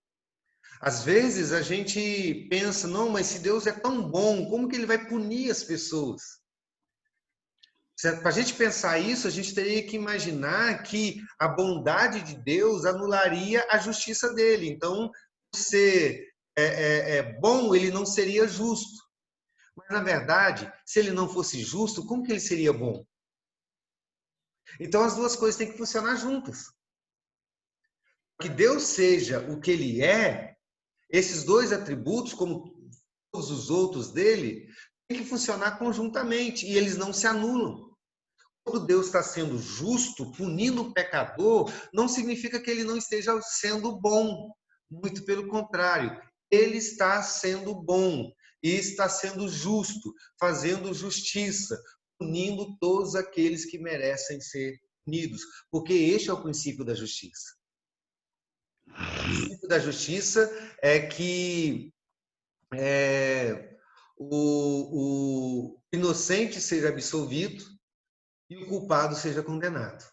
Às vezes a gente pensa, não, mas se Deus é tão bom, como que ele vai punir as pessoas? Para a gente pensar isso, a gente teria que imaginar que a bondade de Deus anularia a justiça dele. Então, se é bom, ele não seria justo. Mas, na verdade, se ele não fosse justo, como que ele seria bom? Então, as duas coisas têm que funcionar juntas. Que Deus seja o que ele é, esses dois atributos, como todos os outros dele, têm que funcionar conjuntamente e eles não se anulam. Quando Deus está sendo justo, punindo o pecador, não significa que ele não esteja sendo bom. Muito pelo contrário, ele está sendo bom e está sendo justo, fazendo justiça, punindo todos aqueles que merecem ser punidos, porque este é o princípio da justiça. O princípio da justiça é que o inocente seja absolvido e o culpado seja condenado.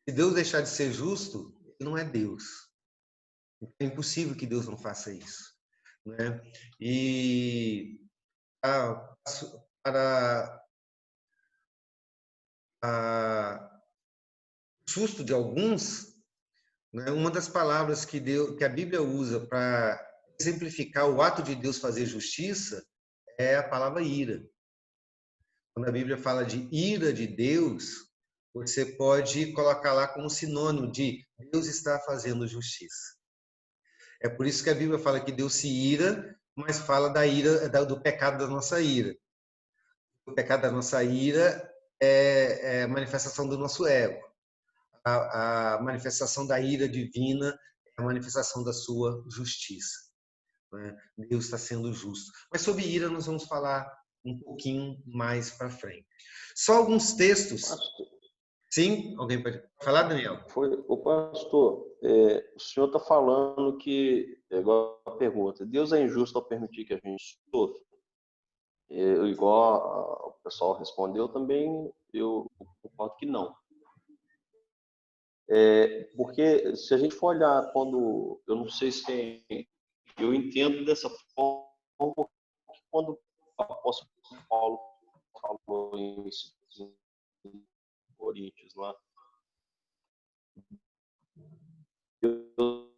Se Deus deixar de ser justo, ele não é Deus. É impossível que Deus não faça isso. Né? E para o susto de alguns, né, uma das palavras que a Bíblia usa para exemplificar o ato de Deus fazer justiça é a palavra ira. Quando a Bíblia fala de ira de Deus, você pode colocar lá como sinônimo de Deus está fazendo justiça. É por isso que a Bíblia fala que Deus se ira, mas fala da ira, do pecado da nossa ira. O pecado da nossa ira é a manifestação do nosso ego. A manifestação da ira divina é a manifestação da sua justiça. Né? Deus está sendo justo. Mas sobre ira nós vamos falar um pouquinho mais para frente. Só alguns textos. Pastor. Sim? Alguém pode falar, Daniel? O pastor, o senhor está falando que, igual a pergunta, Deus é injusto ao permitir que a gente sofra? Igual o pessoal respondeu também, eu concordo que não. Porque se a gente for olhar quando, eu não sei se eu entendo dessa forma, quando o apóstolo Paulo falou em Coríntios lá, Deus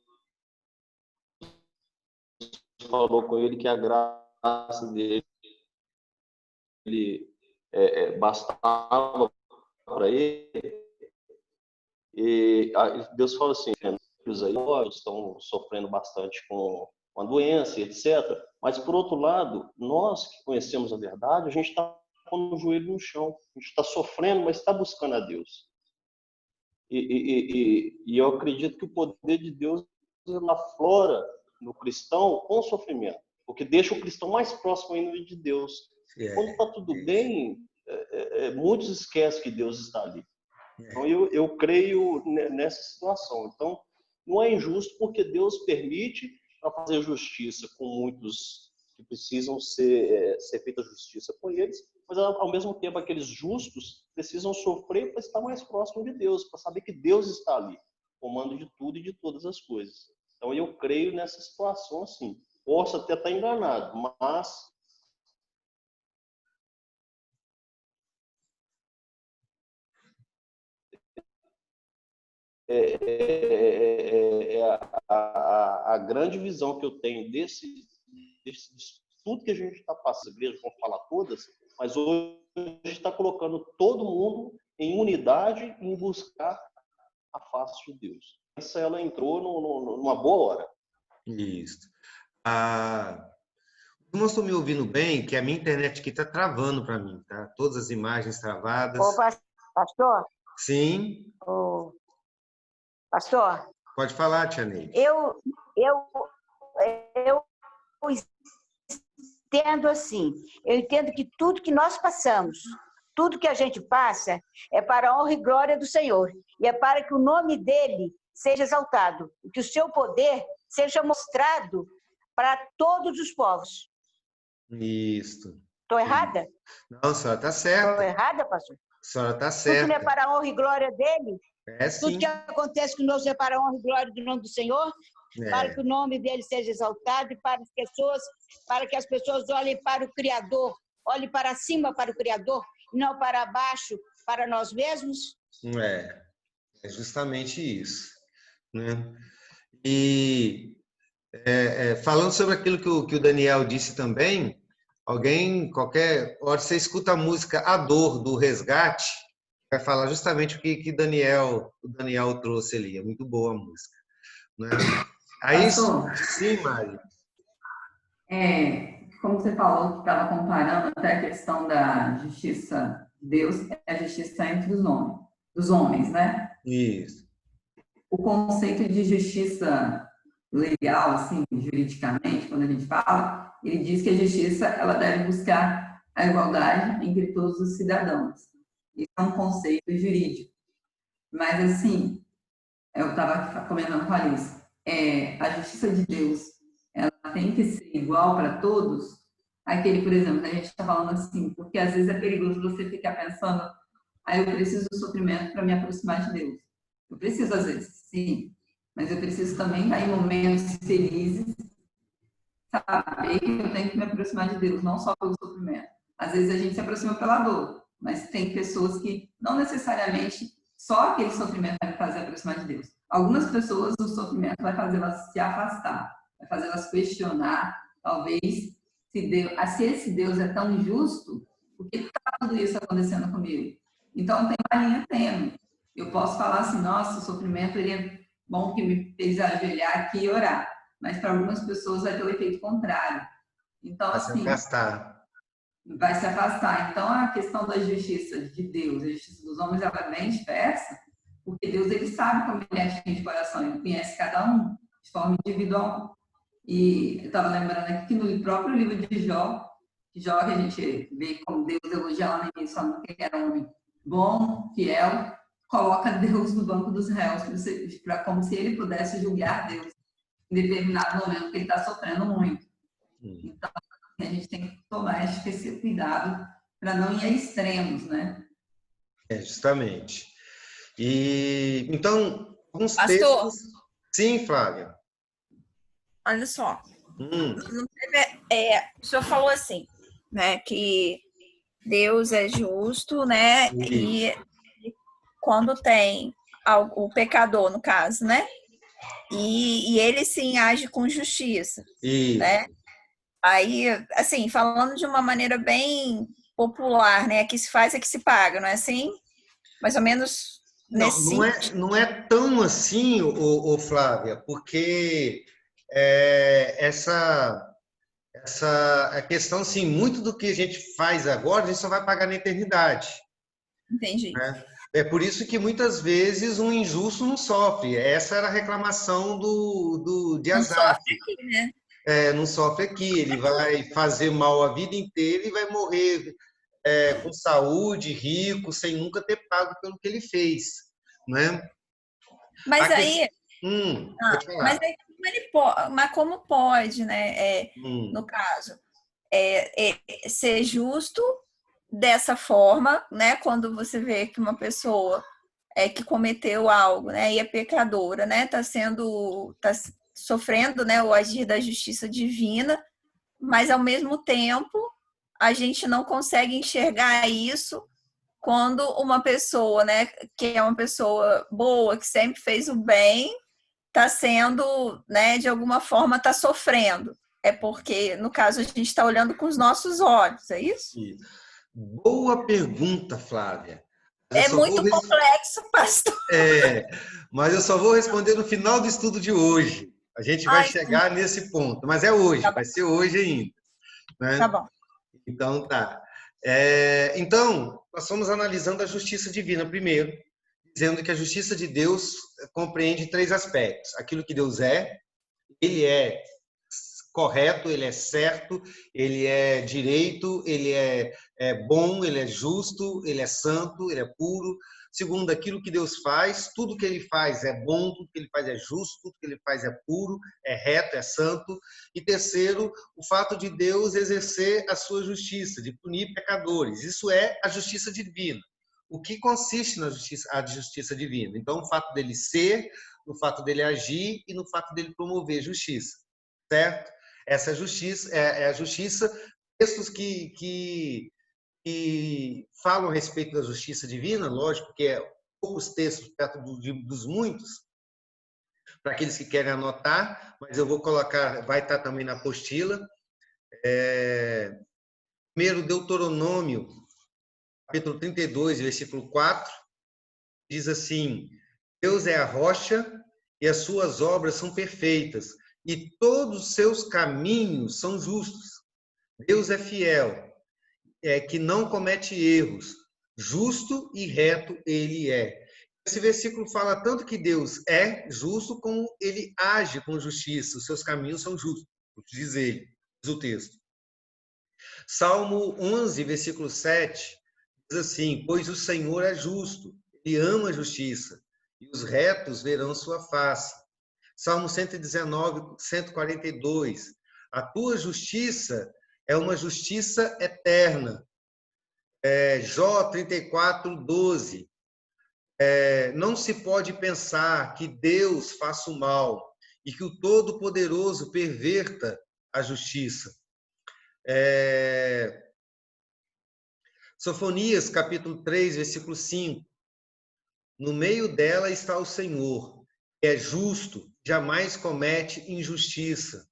falou com ele que a graça dele bastava para ele. E Deus falou assim, os aí estão sofrendo bastante com a doença, etc. Mas, por outro lado, nós que conhecemos a verdade, a gente está com o joelho no chão. A gente está sofrendo, mas está buscando a Deus. E eu acredito que o poder de Deus aflora no cristão com o sofrimento, porque deixa o cristão mais próximo ainda de Deus. Quando está tudo bem, muitos esquecem que Deus está ali. Então, eu creio nessa situação. Então, não é injusto porque Deus permite para fazer justiça com muitos que precisam ser feita justiça com eles, mas, ao mesmo tempo, aqueles justos precisam sofrer para estar mais próximo de Deus, para saber que Deus está ali, comando de tudo e de todas as coisas. Então, eu creio nessa situação, assim. Posso até estar enganado, mas a grande visão que eu tenho desse tudo que a gente está passando, igreja, vamos falar todas, mas hoje está colocando todo mundo em unidade em buscar a face de Deus. Essa ela entrou numa boa hora. Isso. Não estou me ouvindo bem, que a minha internet aqui está travando para mim, tá? Todas as imagens travadas. Ô, pastor? Sim. Ô, pastor? Pode falar, tia Neide. Eu entendo assim, eu entendo que tudo que nós passamos, tudo que a gente passa, é para a honra e glória do Senhor, e é para que o nome dele seja exaltado, e que o seu poder seja mostrado para todos os povos. Isso. Estou errada? Não, a senhora está certa. Estou errada, pastor? A senhora está Tudo certa. que não é para a honra e glória dele? Sim. Tudo que acontece conosco é para a honra e glória do nome do Senhor? Para que o nome dele seja exaltado e para que as pessoas olhem para o Criador, olhem para cima para o Criador, e não para baixo, para nós mesmos? É justamente isso, né? E falando sobre aquilo que o Daniel disse também, qualquer hora você escuta a música A Dor, do Resgate, vai falar justamente o que o Daniel trouxe ali. É muito boa a música, né? Aí, sim, Mari. Como você falou, que estava comparando até a questão da justiça de Deus, é a justiça entre os homens, né? Isso. O conceito de justiça legal, assim, juridicamente, quando a gente fala, ele diz que a justiça ela deve buscar a igualdade entre todos os cidadãos. Isso é um conceito jurídico. Mas, assim, eu estava comentando com a Alice, a justiça de Deus, ela tem que ser igual para todos. Aquele, por exemplo, a gente está falando assim, porque às vezes é perigoso você ficar pensando, eu preciso do sofrimento para me aproximar de Deus. Eu preciso, às vezes, sim, mas eu preciso também estar em momentos felizes, saber que eu tenho que me aproximar de Deus, não só pelo sofrimento. Às vezes a gente se aproxima pela dor, mas tem pessoas que não necessariamente só aquele sofrimento vai fazer aproximar de Deus. Algumas pessoas, o sofrimento vai fazê-las se afastar, vai fazê-las questionar, talvez, se esse Deus é tão justo, por que está tudo isso acontecendo comigo? Então, tem uma linha tênue. Eu posso falar assim, nossa, o sofrimento ele é bom que me fez ajoelhar aqui e orar, mas para algumas pessoas vai ter o efeito contrário. Então, assim, vai se afastar. Então, a questão da justiça de Deus, a justiça dos homens, ela é bem diversa, porque Deus, ele sabe como ele atinge o coração, ele conhece cada um de forma individual. E eu estava lembrando aqui que no próprio livro de Jó, que a gente vê como Deus elogia lá no início, falando que ele era um homem bom, fiel, coloca Deus no banco dos réus, como se ele pudesse julgar Deus em determinado momento que ele está sofrendo muito. Então, a gente tem que tomar esse cuidado para não ir a extremos, né? Justamente. E, então, alguns Pastor. textos... Sim, Flávia. Olha só. O senhor falou assim, né, que Deus é justo, né, e quando tem o pecador, no caso, né, e ele sim age com justiça, né? Aí, assim, falando de uma maneira bem popular, né, que se faz é que se paga, não é assim? Mais ou menos nesse sentido. Não é tão assim, Flávia, porque essa a questão, assim, muito do que a gente faz agora, a gente só vai pagar na eternidade. Entendi. Né? É por isso que muitas vezes um injusto não sofre. Essa era a reclamação de Não Asaf. sofre aqui, né? Não sofre aqui, ele vai fazer mal a vida inteira e vai morrer com saúde, rico, sem nunca ter pago pelo que ele fez, né? Mas aí, pode falar. mas aí mas como pode, né? No caso, ser justo dessa forma, né? Quando você vê que uma pessoa que cometeu algo, né? E é pecadora, né? Tá sofrendo, né? O agir da justiça divina, mas ao mesmo tempo a gente não consegue enxergar isso quando uma pessoa, né? Que é uma pessoa boa, que sempre fez o bem, tá sendo, né? De alguma forma tá sofrendo. É porque, no caso, a gente está olhando com os nossos olhos, é isso? Boa pergunta, Flávia. É muito complexo, pastor. Mas eu só vou responder no final do estudo de hoje. A gente vai chegar nesse ponto, mas é hoje, vai ser hoje ainda. Né? Tá bom. Então, tá. Então, nós estamos analisando a justiça divina primeiro, dizendo que a justiça de Deus compreende 3 aspectos. Aquilo que Deus ele é correto, ele é certo, ele é direito, ele é bom, ele é justo, ele é santo, ele é puro. Segundo, aquilo que Deus faz, tudo que ele faz é bom, tudo que ele faz é justo, tudo que ele faz é puro, é reto, é santo. E terceiro, o fato de Deus exercer a sua justiça, de punir pecadores. Isso é a justiça divina. O que consiste na justiça divina? Então, o fato dele ser, no fato dele agir e no fato dele promover justiça. Certo? Essa justiça é a justiça. Textos que falam a respeito da justiça divina, lógico que poucos textos perto dos muitos, para aqueles que querem anotar, mas eu vou colocar, vai estar também na apostila. Primeiro, Deuteronômio, capítulo 32, versículo 4, diz assim: Deus é a rocha e as suas obras são perfeitas, e todos os seus caminhos são justos. Deus é fiel, que não comete erros, justo e reto ele é. Esse versículo fala tanto que Deus é justo, como ele age com justiça, os seus caminhos são justos, diz ele, diz o texto. Salmo 11, versículo 7, diz assim: pois o Senhor é justo, ele ama a justiça, e os retos verão sua face. Salmo 119, 142, a tua justiça é uma justiça eterna. Jó 34, 12, não se pode pensar que Deus faça o mal e que o Todo-Poderoso perverta a justiça. Sofonias, capítulo 3, versículo 5, no meio dela está o Senhor, que é justo, jamais comete injustiça.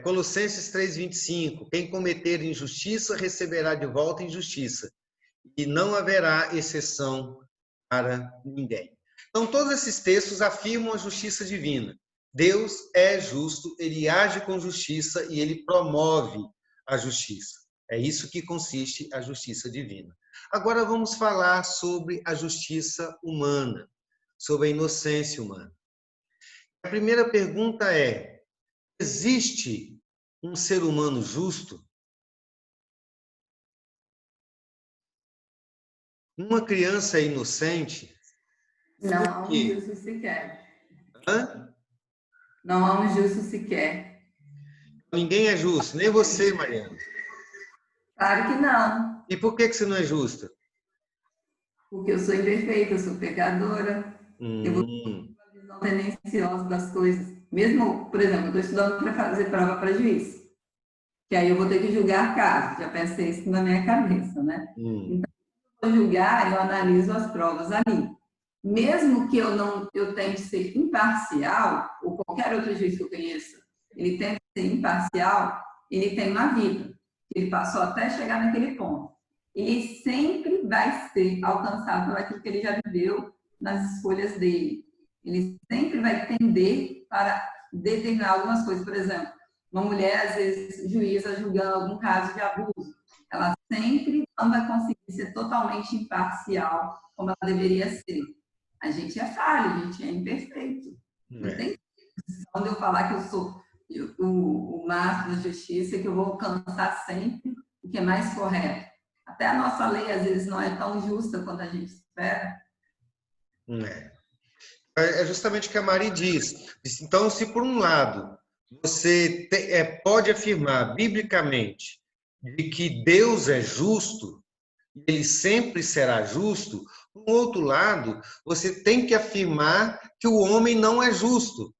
Colossenses 3:25, quem cometer injustiça receberá de volta injustiça, e não haverá exceção para ninguém. Então, todos esses textos afirmam a justiça divina. Deus é justo, ele age com justiça e ele promove a justiça. É isso que consiste a justiça divina. Agora vamos falar sobre a justiça humana, sobre a inocência humana. A primeira pergunta é: existe um ser humano justo? Uma criança é inocente? Não há um justo sequer. Hã? Não há um justo sequer. Ninguém é justo, nem você, Mariana. Claro que não. E por que você não é justa? Porque eu sou imperfeita, eu sou pecadora. Eu vou ter uma visão tendenciosa das coisas. Mesmo, por exemplo, eu estou estudando para fazer prova para juiz. Que aí eu vou ter que julgar casos. Já pensei isso na minha cabeça, né? Então, para julgar, eu analiso as provas ali. Mesmo que eu tente ser imparcial, ou qualquer outro juiz que eu conheça, ele tenta ser imparcial, ele tem uma vida. Ele passou até chegar naquele ponto. Ele sempre vai ser alcançado por aquilo que ele já viveu nas escolhas dele. Ele sempre vai tender para determinar algumas coisas. Por exemplo, uma mulher, às vezes, juíza julgando algum caso de abuso. ela sempre não vai conseguir ser totalmente imparcial como ela deveria ser. A gente é falho, a gente é imperfeito. Não tem quando eu falar que eu sou o máximo da justiça, que eu vou alcançar sempre o que é mais correto. Até a nossa lei, às vezes, não é tão justa quanto a gente espera. É justamente o que a Mari diz. Então, se por um lado você pode afirmar biblicamente de que Deus é justo, ele sempre será justo, por outro lado, você tem que afirmar que o homem não é justo.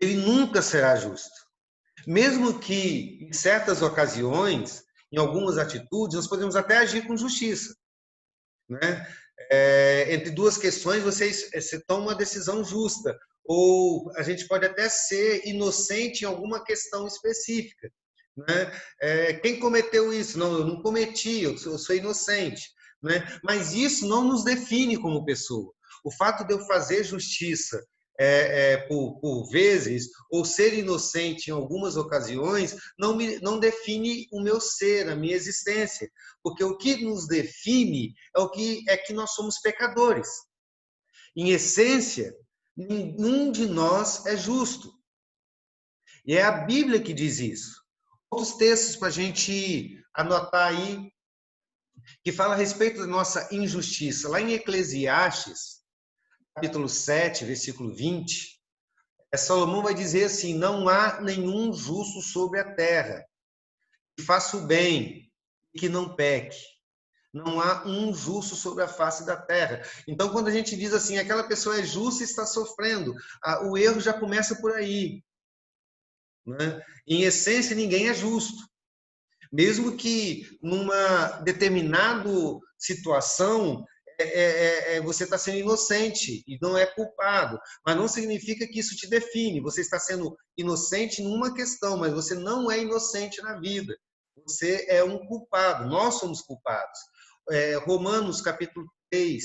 Ele nunca será justo. Mesmo que, em certas ocasiões, em algumas atitudes, nós podemos até agir com justiça, né? Entre duas questões, você toma uma decisão justa, ou a gente pode até ser inocente em alguma questão específica, né? Quem cometeu isso? Não, eu não cometi, eu sou inocente, né? Mas isso não nos define como pessoa. O fato de eu fazer justiça por vezes, ou ser inocente em algumas ocasiões, não define o meu ser, a minha existência. Porque o que nos define é que nós somos pecadores. Em essência, nenhum de nós é justo. E é a Bíblia que diz isso. Outros textos para a gente anotar aí, que fala a respeito da nossa injustiça. Lá em Eclesiastes, capítulo 7, versículo 20, Salomão vai dizer assim: não há nenhum justo sobre a terra que faça o bem e que não peque. Não há um justo sobre a face da terra. Então, quando a gente diz assim, aquela pessoa é justa e está sofrendo, o erro já começa por aí, né? Em essência, ninguém é justo. Mesmo que numa determinada situação você está sendo inocente e não é culpado, mas não significa que isso te define. Você está sendo inocente numa questão, mas você não é inocente na vida. Você é um culpado, nós somos culpados. Romanos capítulo 3,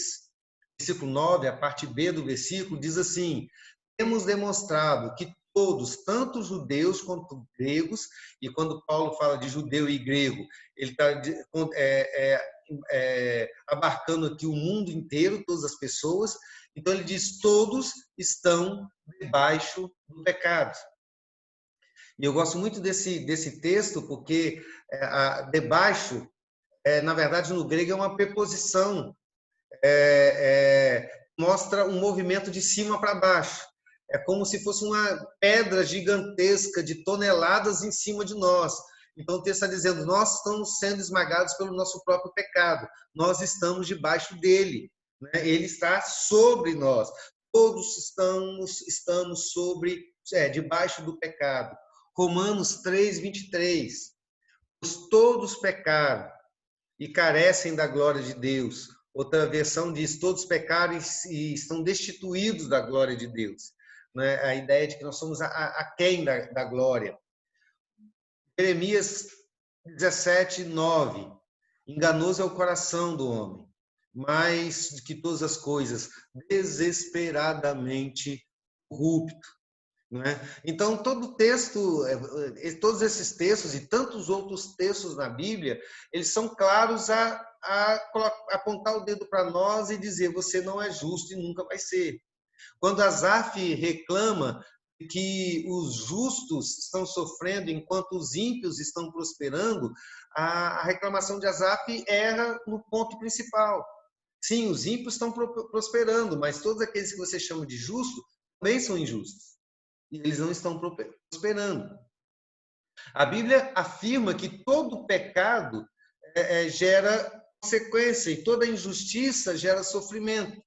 versículo 9, a parte B do versículo, diz assim: temos demonstrado que todos, tanto judeus quanto gregos, e quando Paulo fala de judeu e grego, ele está abarcando aqui o mundo inteiro, todas as pessoas. Então ele diz: todos estão debaixo do pecado. E eu gosto muito desse texto, porque debaixo, na verdade, no grego é uma preposição, mostra um movimento de cima para baixo. É como se fosse uma pedra gigantesca de toneladas em cima de nós. Então o texto está dizendo: nós estamos sendo esmagados pelo nosso próprio pecado. Nós estamos debaixo dele, né? Ele está sobre nós. Todos estamos debaixo do pecado. Romanos 3, 23. Todos pecaram e carecem da glória de Deus. Outra versão diz: todos pecaram e estão destituídos da glória de Deus. Né? A ideia de que nós somos aquém da glória. Jeremias 17, 9. Enganoso é o coração do homem, mais do que todas as coisas, desesperadamente corrupto. Né? Então, todo texto, todos esses textos e tantos outros textos na Bíblia, eles são claros a apontar o dedo para nós e dizer: você não é justo e nunca vai ser. Quando Asaf reclama que os justos estão sofrendo enquanto os ímpios estão prosperando, a reclamação de Asaf erra no ponto principal. Sim, os ímpios estão prosperando, mas todos aqueles que você chama de justo também são injustos. E eles não estão prosperando. A Bíblia afirma que todo pecado gera consequência e toda injustiça gera sofrimento.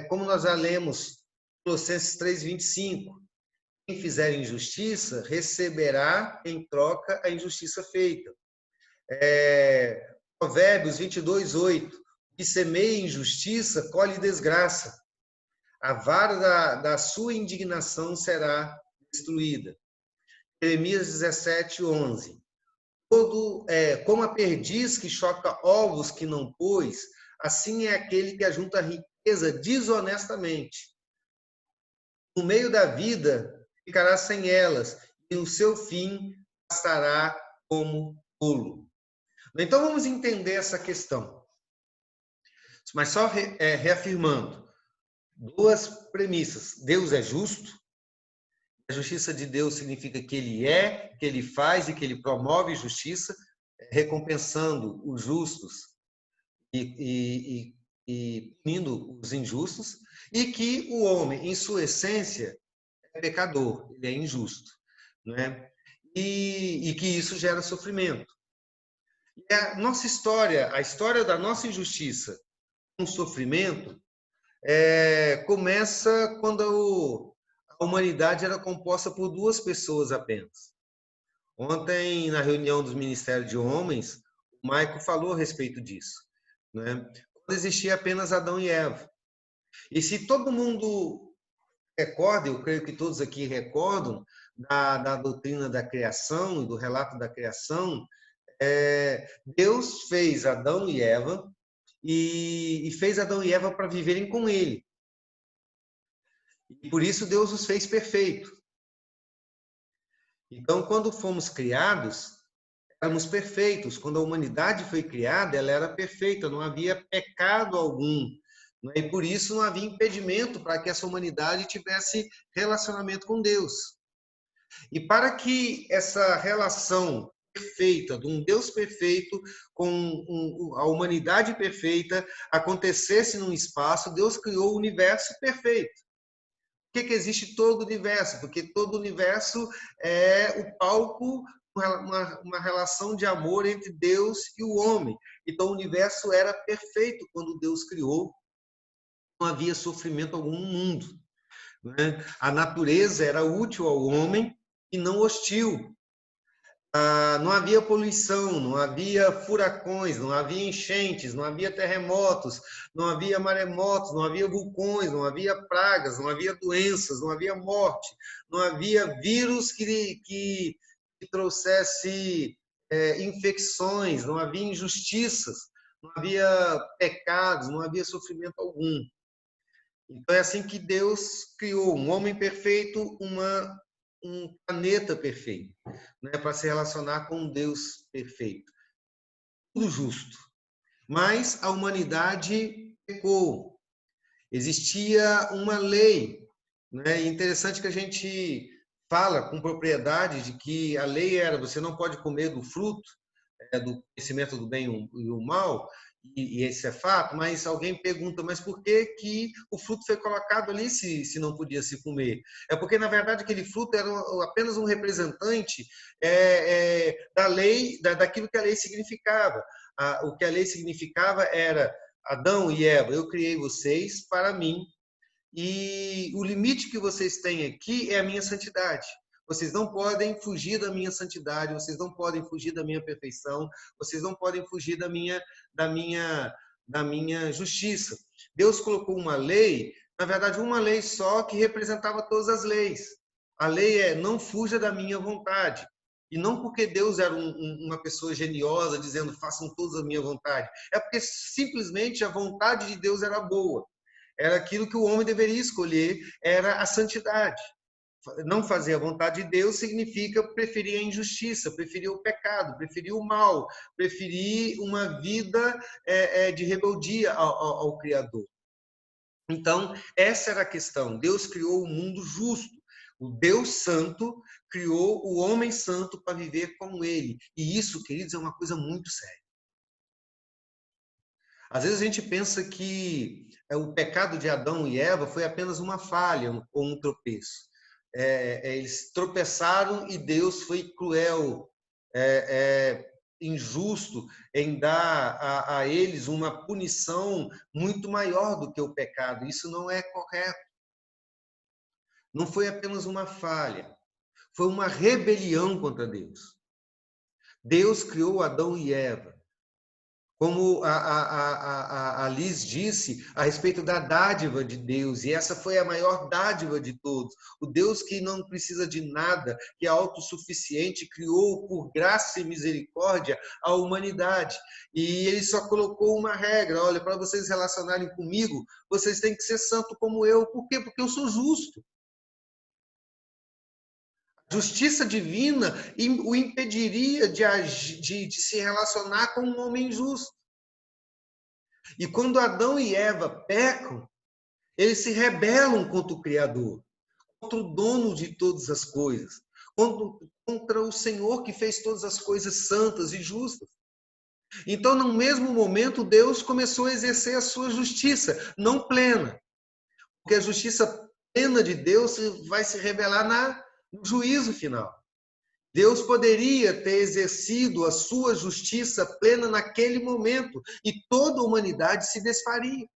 Como nós já lemos, Colossenses 3:25, quem fizer injustiça receberá em troca a injustiça feita. Provérbios 22:8, que semeia injustiça colhe desgraça. A vara da sua indignação será destruída. Jeremias 17:11. Como a perdiz que choca ovos que não pôs, assim é aquele que ajunta riqueza desonestamente. No meio da vida ficará sem elas, e o seu fim passará como tolo. Então, vamos entender essa questão. Mas só reafirmando, duas premissas. Deus é justo. A justiça de Deus significa que Ele é, que Ele faz e que Ele promove justiça, recompensando os justos e punindo os injustos, e que o homem, em sua essência, é pecador, ele é injusto, né? E que isso gera sofrimento. E a nossa história, a história da nossa injustiça com sofrimento, começa quando a humanidade era composta por duas pessoas apenas. Ontem, na reunião dos Ministérios de Homens, o Maico falou a respeito disso, né? Quando existia apenas Adão e Eva. E se todo mundo recorda, eu creio que todos aqui recordam, da doutrina da criação e do relato da criação, Deus fez Adão e Eva e fez Adão e Eva para viverem com Ele. E por isso Deus os fez perfeitos. Então, quando fomos criados, éramos perfeitos. Quando a humanidade foi criada, ela era perfeita, não havia pecado algum. E por isso não havia impedimento para que essa humanidade tivesse relacionamento com Deus. E para que essa relação perfeita, de um Deus perfeito com a humanidade perfeita, acontecesse num espaço, Deus criou o universo perfeito. Por que existe todo o universo? Porque todo o universo é o palco, uma relação de amor entre Deus e o homem. Então o universo era perfeito quando Deus criou. Não havia sofrimento algum no mundo, né? A natureza era útil ao homem e não hostil. Não havia poluição, não havia furacões, não havia enchentes, não havia terremotos, não havia maremotos, não havia vulcões, não havia pragas, não havia doenças, não havia morte, não havia vírus que trouxesse infecções, não havia injustiças, não havia pecados, não havia sofrimento algum. Então é assim que Deus criou um homem perfeito, um planeta perfeito, né, para se relacionar com um Deus perfeito. Tudo justo. Mas a humanidade pecou. Existia uma lei, né? E interessante que a gente fala com propriedade de que a lei era: você não pode comer do fruto do conhecimento do bem e o mal, e esse é fato, mas alguém pergunta, mas por que o fruto foi colocado ali se não podia se comer? É porque, na verdade, aquele fruto era apenas um representante da lei, daquilo que a lei significava. O que a lei significava era: Adão e Eva, eu criei vocês para mim, e o limite que vocês têm aqui é a minha santidade. Vocês não podem fugir da minha santidade, vocês não podem fugir da minha perfeição, vocês não podem fugir da minha justiça. Deus colocou uma lei, na verdade, uma lei só que representava todas as leis. A lei é: não fuja da minha vontade. E não porque Deus era uma pessoa geniosa, dizendo façam todos a minha vontade. É porque simplesmente a vontade de Deus era boa. Era aquilo que o homem deveria escolher, era a santidade. Não fazer a vontade de Deus significa preferir a injustiça, preferir o pecado, preferir o mal, preferir uma vida de rebeldia ao Criador. Então, essa era a questão. Deus criou o mundo justo. O Deus Santo criou o homem santo para viver com ele. E isso, queridos, é uma coisa muito séria. Às vezes a gente pensa que o pecado de Adão e Eva foi apenas uma falha ou um tropeço. Eles tropeçaram e Deus foi cruel, injusto em dar a eles uma punição muito maior do que o pecado. Isso não é correto. Não foi apenas uma falha, foi uma rebelião contra Deus. Deus criou Adão e Eva. Como a Liz disse a respeito da dádiva de Deus, e essa foi a maior dádiva de todos. O Deus que não precisa de nada, que é autossuficiente, criou por graça e misericórdia a humanidade. E ele só colocou uma regra: olha, para vocês se relacionarem comigo, vocês têm que ser santo como eu. Por quê? Porque eu sou justo. Justiça divina o impediria de se relacionar com um homem justo. E quando Adão e Eva pecam, eles se rebelam contra o Criador, contra o dono de todas as coisas, contra o Senhor que fez todas as coisas santas e justas. Então, no mesmo momento, Deus começou a exercer a sua justiça, não plena, porque a justiça plena de Deus vai se revelar no juízo final. Deus poderia ter exercido a sua justiça plena naquele momento e toda a humanidade se desfaria.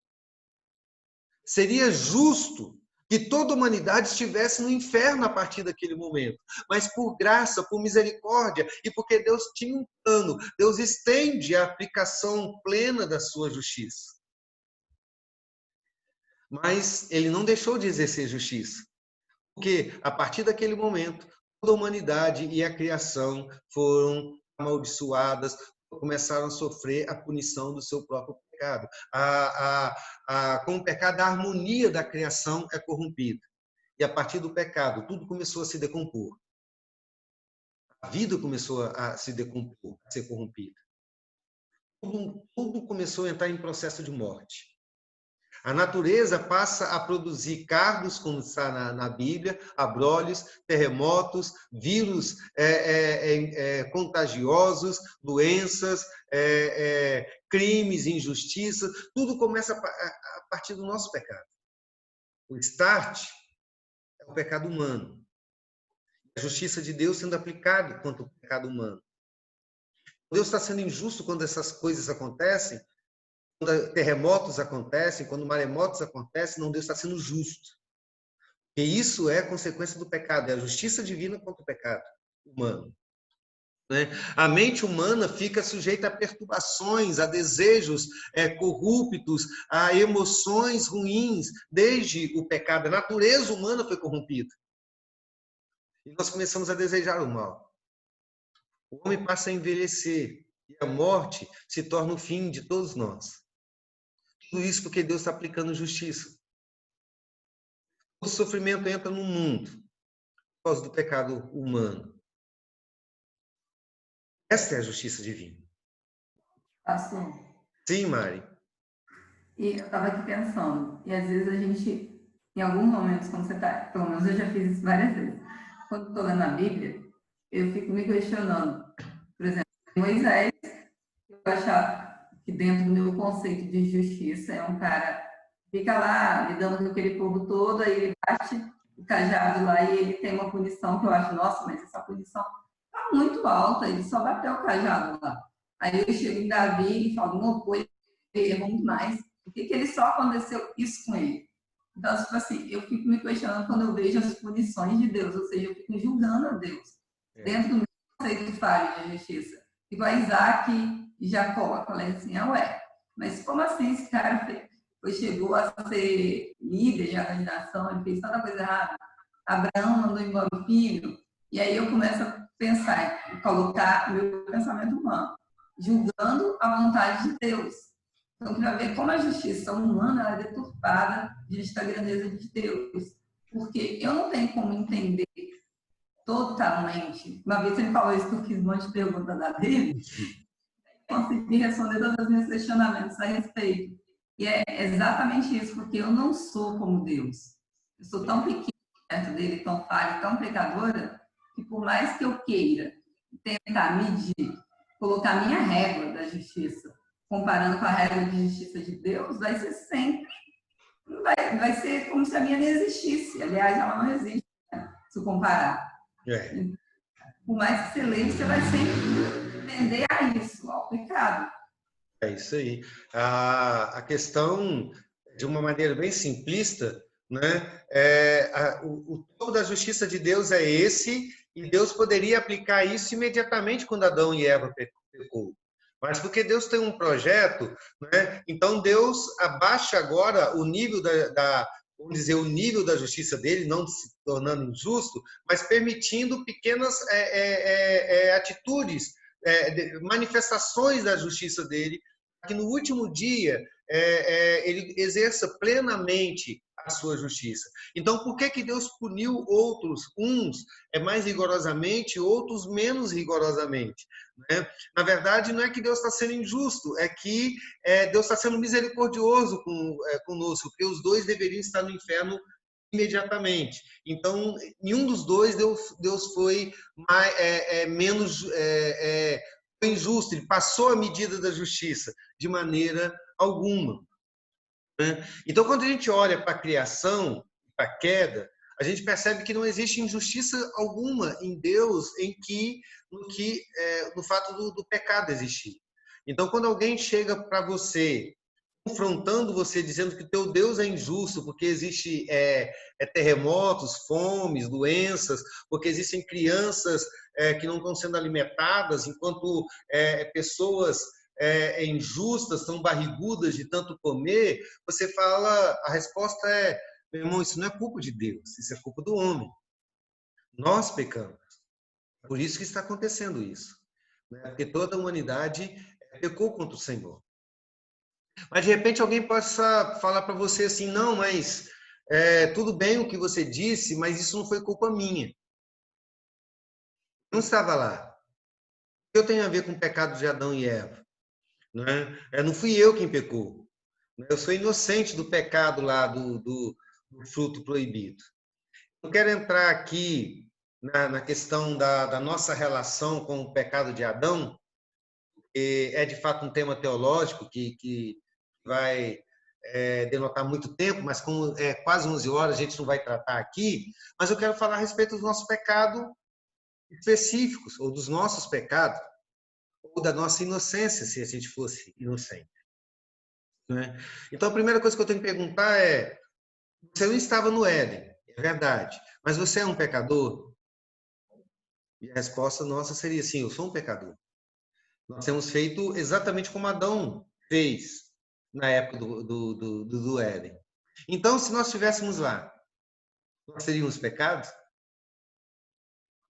Seria justo que toda a humanidade estivesse no inferno a partir daquele momento. Mas por graça, por misericórdia e porque Deus tinha um plano, Deus estende a aplicação plena da sua justiça. Mas ele não deixou de exercer justiça. Porque a partir daquele momento, toda a humanidade e a criação foram amaldiçoadas, começaram a sofrer a punição do seu próprio pecado. Com o pecado, a harmonia da criação é corrompida. E a partir do pecado, tudo começou a se decompor. A vida começou a se decompor, a ser corrompida. Tudo começou a entrar em processo de morte. A natureza passa a produzir cardos, como está na Bíblia, abrolhos, terremotos, vírus contagiosos, doenças, crimes, injustiças. Tudo começa a partir do nosso pecado. O start é o pecado humano. A justiça de Deus sendo aplicada contra o pecado humano. Deus está sendo injusto quando essas coisas acontecem. Quando terremotos acontecem, quando maremotos acontecem, não, Deus está sendo justo. E isso é consequência do pecado, é a justiça divina contra o pecado humano. Né? A mente humana fica sujeita a perturbações, a desejos corruptos, a emoções ruins, desde o pecado. A natureza humana foi corrompida. E nós começamos a desejar o mal. O homem passa a envelhecer e a morte se torna o fim de todos nós. Tudo isso porque Deus está aplicando justiça. O sofrimento entra no mundo por causa do pecado humano. Essa é a justiça divina. Pastor. Sim, Mari. E eu estava aqui pensando, e às vezes a gente, em alguns momentos, quando você está, pelo menos eu já fiz isso várias vezes, quando estou lendo a Bíblia, eu fico me questionando. Por exemplo, Moisés, eu achava que dentro do meu conceito de justiça é um cara que fica lá lidando com aquele povo todo, aí ele bate o cajado lá e ele tem uma punição que eu acho, nossa, mas essa punição está muito alta, ele só bateu o cajado lá. Aí eu chego em Davi e falo, não, pô, ele errou muito mais. Por que ele só aconteceu isso com ele? Então, tipo assim, eu fico me questionando quando eu vejo as punições de Deus, ou seja, eu fico julgando a Deus dentro do meu conceito de falha de justiça. Igual Isaac e Jacó, eu falei assim, mas como assim esse cara chegou a ser líder de organização, ele fez tanta coisa errada, Abraão mandou embora o filho, e aí eu começo a pensar, e colocar o meu pensamento humano, julgando a vontade de Deus. Então, para ver como a justiça humana ela é deturpada diante da grandeza de Deus. Porque eu não tenho como entender totalmente. Uma vez ele falou isso que eu fiz um monte de perguntas da Bíblia, consegui responder todos os meus questionamentos a respeito. E é exatamente isso, porque eu não sou como Deus. Eu sou tão pequena perto dele, tão falha, tão pecadora, que por mais que eu queira tentar medir, colocar minha régua da justiça, comparando com a régua de justiça de Deus, vai ser sempre, vai ser como se a minha não existisse. Aliás, ela não existe, né? Se comparar. Por mais que você lembre, você vai sempre tender a isso, ao pecado. É isso aí. A questão, de uma maneira bem simplista, né? O topo da justiça de Deus é esse, e Deus poderia aplicar isso imediatamente quando Adão e Eva pecou. Mas porque Deus tem um projeto, né? Então Deus abaixa agora o nível vamos dizer, o nível da justiça dele, não se tornando injusto, mas permitindo pequenas atitudes, manifestações da justiça dele, que no último dia ele exerça plenamente a sua justiça. Então, por que Deus puniu outros, uns mais rigorosamente, outros menos rigorosamente? Né? Na verdade, não é que Deus está sendo injusto, é que Deus está sendo misericordioso conosco, porque os dois deveriam estar no inferno imediatamente. Então, nenhum dos dois Deus foi menos foi injusto, ele passou a medida da justiça de maneira alguma. Né? Então, quando a gente olha para a criação, para a queda, a gente percebe que não existe injustiça alguma em Deus no fato do pecado existir. Então, quando alguém chega para você, confrontando você, dizendo que teu Deus é injusto, porque existe terremotos, fomes, doenças, porque existem crianças que não estão sendo alimentadas, enquanto pessoas injustas, estão barrigudas de tanto comer, você fala, a resposta é, meu irmão, isso não é culpa de Deus, isso é culpa do homem. Nós pecamos. Por isso que está acontecendo isso. Né? Porque toda a humanidade pecou contra o Senhor. Mas, de repente, alguém possa falar para você assim, não, mas tudo bem o que você disse, mas isso não foi culpa minha. Não estava lá. O que eu tenho a ver com o pecado de Adão e Eva? Não fui eu quem pecou. Eu sou inocente do pecado lá do fruto proibido. Eu quero entrar aqui na questão da nossa relação com o pecado de Adão, que é de fato um tema teológico que vai denotar muito tempo, mas como é quase 11 horas, a gente não vai tratar aqui, mas eu quero falar a respeito dos nossos pecados específicos, ou dos nossos pecados, ou da nossa inocência, se a gente fosse inocente. Né? Então, a primeira coisa que eu tenho que perguntar é, você não estava no Éden, é verdade, mas você é um pecador? E a resposta nossa seria sim, eu sou um pecador. Nós temos feito exatamente como Adão fez na época do Éden. Então, se nós estivéssemos lá, nós teríamos pecado?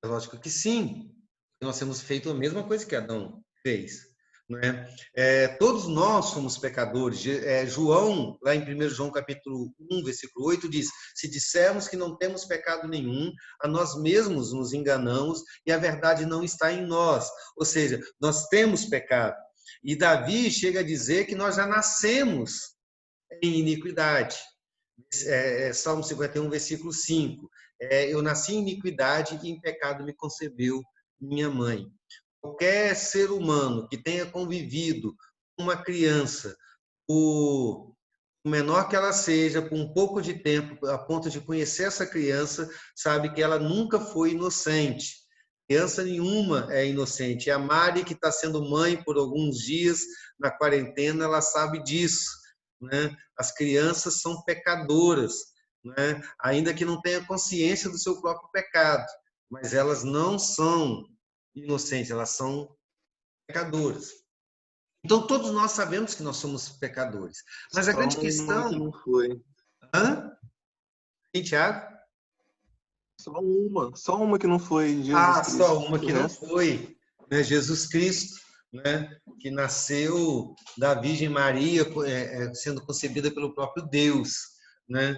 É lógico que sim. Nós temos feito a mesma coisa que Adão fez. Todos nós somos pecadores. João, lá em 1 João capítulo 1, versículo 8, diz, se dissermos que não temos pecado nenhum, a nós mesmos nos enganamos e a verdade não está em nós. Ou seja, nós temos pecado. E Davi chega a dizer que nós já nascemos em iniquidade. Salmo 51, versículo 5. Eu nasci em iniquidade e em pecado me concebeu minha mãe. Qualquer ser humano que tenha convivido com uma criança, por menor que ela seja, por um pouco de tempo, a ponto de conhecer essa criança, sabe que ela nunca foi inocente. Criança nenhuma é inocente. E a Mari, que está sendo mãe por alguns dias na quarentena, ela sabe disso. Né? As crianças são pecadoras, né? Ainda que não tenha consciência do seu próprio pecado, mas elas não são inocentes, elas são pecadoras. Então, todos nós sabemos que nós somos pecadores. Mas a grande questão... que não foi. Hã? Sim, Tiago? Só uma que não foi Jesus Cristo. Só uma que não foi. Né? Jesus Cristo, né? Que nasceu da Virgem Maria, sendo concebida pelo próprio Deus. Né?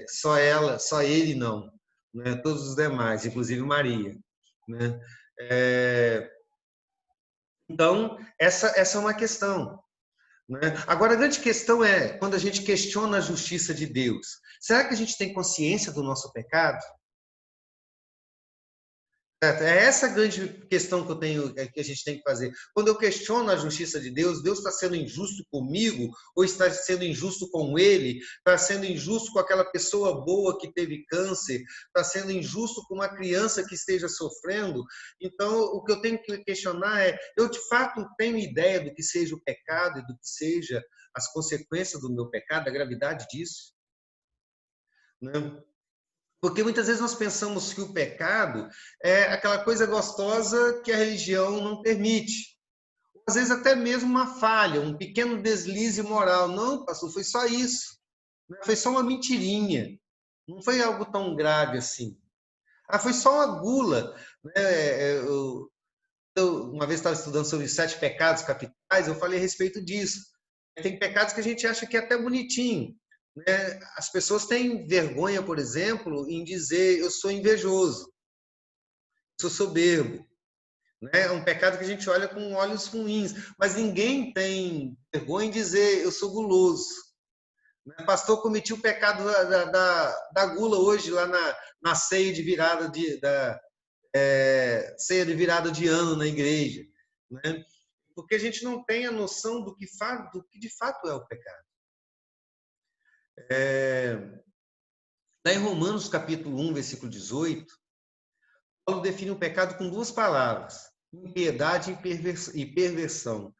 Só ela, só ele não. Né? Todos os demais, inclusive Maria. Né? Então, essa é uma questão. Né? Agora, a grande questão é, quando a gente questiona a justiça de Deus, será que a gente tem consciência do nosso pecado? É essa a grande questão que a gente tem que fazer. Quando eu questiono a justiça de Deus, Deus está sendo injusto comigo ou está sendo injusto com ele? Está sendo injusto com aquela pessoa boa que teve câncer? Está sendo injusto com uma criança que esteja sofrendo? Então, o que eu tenho que questionar é, eu de fato tenho ideia do que seja o pecado e do que seja as consequências do meu pecado, a gravidade disso? Né? Porque muitas vezes nós pensamos que o pecado é aquela coisa gostosa que a religião não permite. Às vezes até mesmo uma falha, um pequeno deslize moral. Não, pastor, foi só isso. Foi só uma mentirinha. Não foi algo tão grave assim. Foi só uma gula. Eu uma vez estava estudando sobre os 7 pecados capitais, eu falei a respeito disso. Tem pecados que a gente acha que é até bonitinho. né? As pessoas têm vergonha, por exemplo, em dizer eu sou invejoso, sou soberbo. Né? É um pecado que a gente olha com olhos ruins, mas ninguém tem vergonha em dizer eu sou guloso. O pastor cometeu o pecado da gula hoje, lá na ceia de virada ceia de virada de ano na igreja. Né? Porque a gente não tem a noção do que de fato é o pecado. Lá em Romanos, capítulo 1, versículo 18, Paulo define o pecado com duas palavras: impiedade e perversão.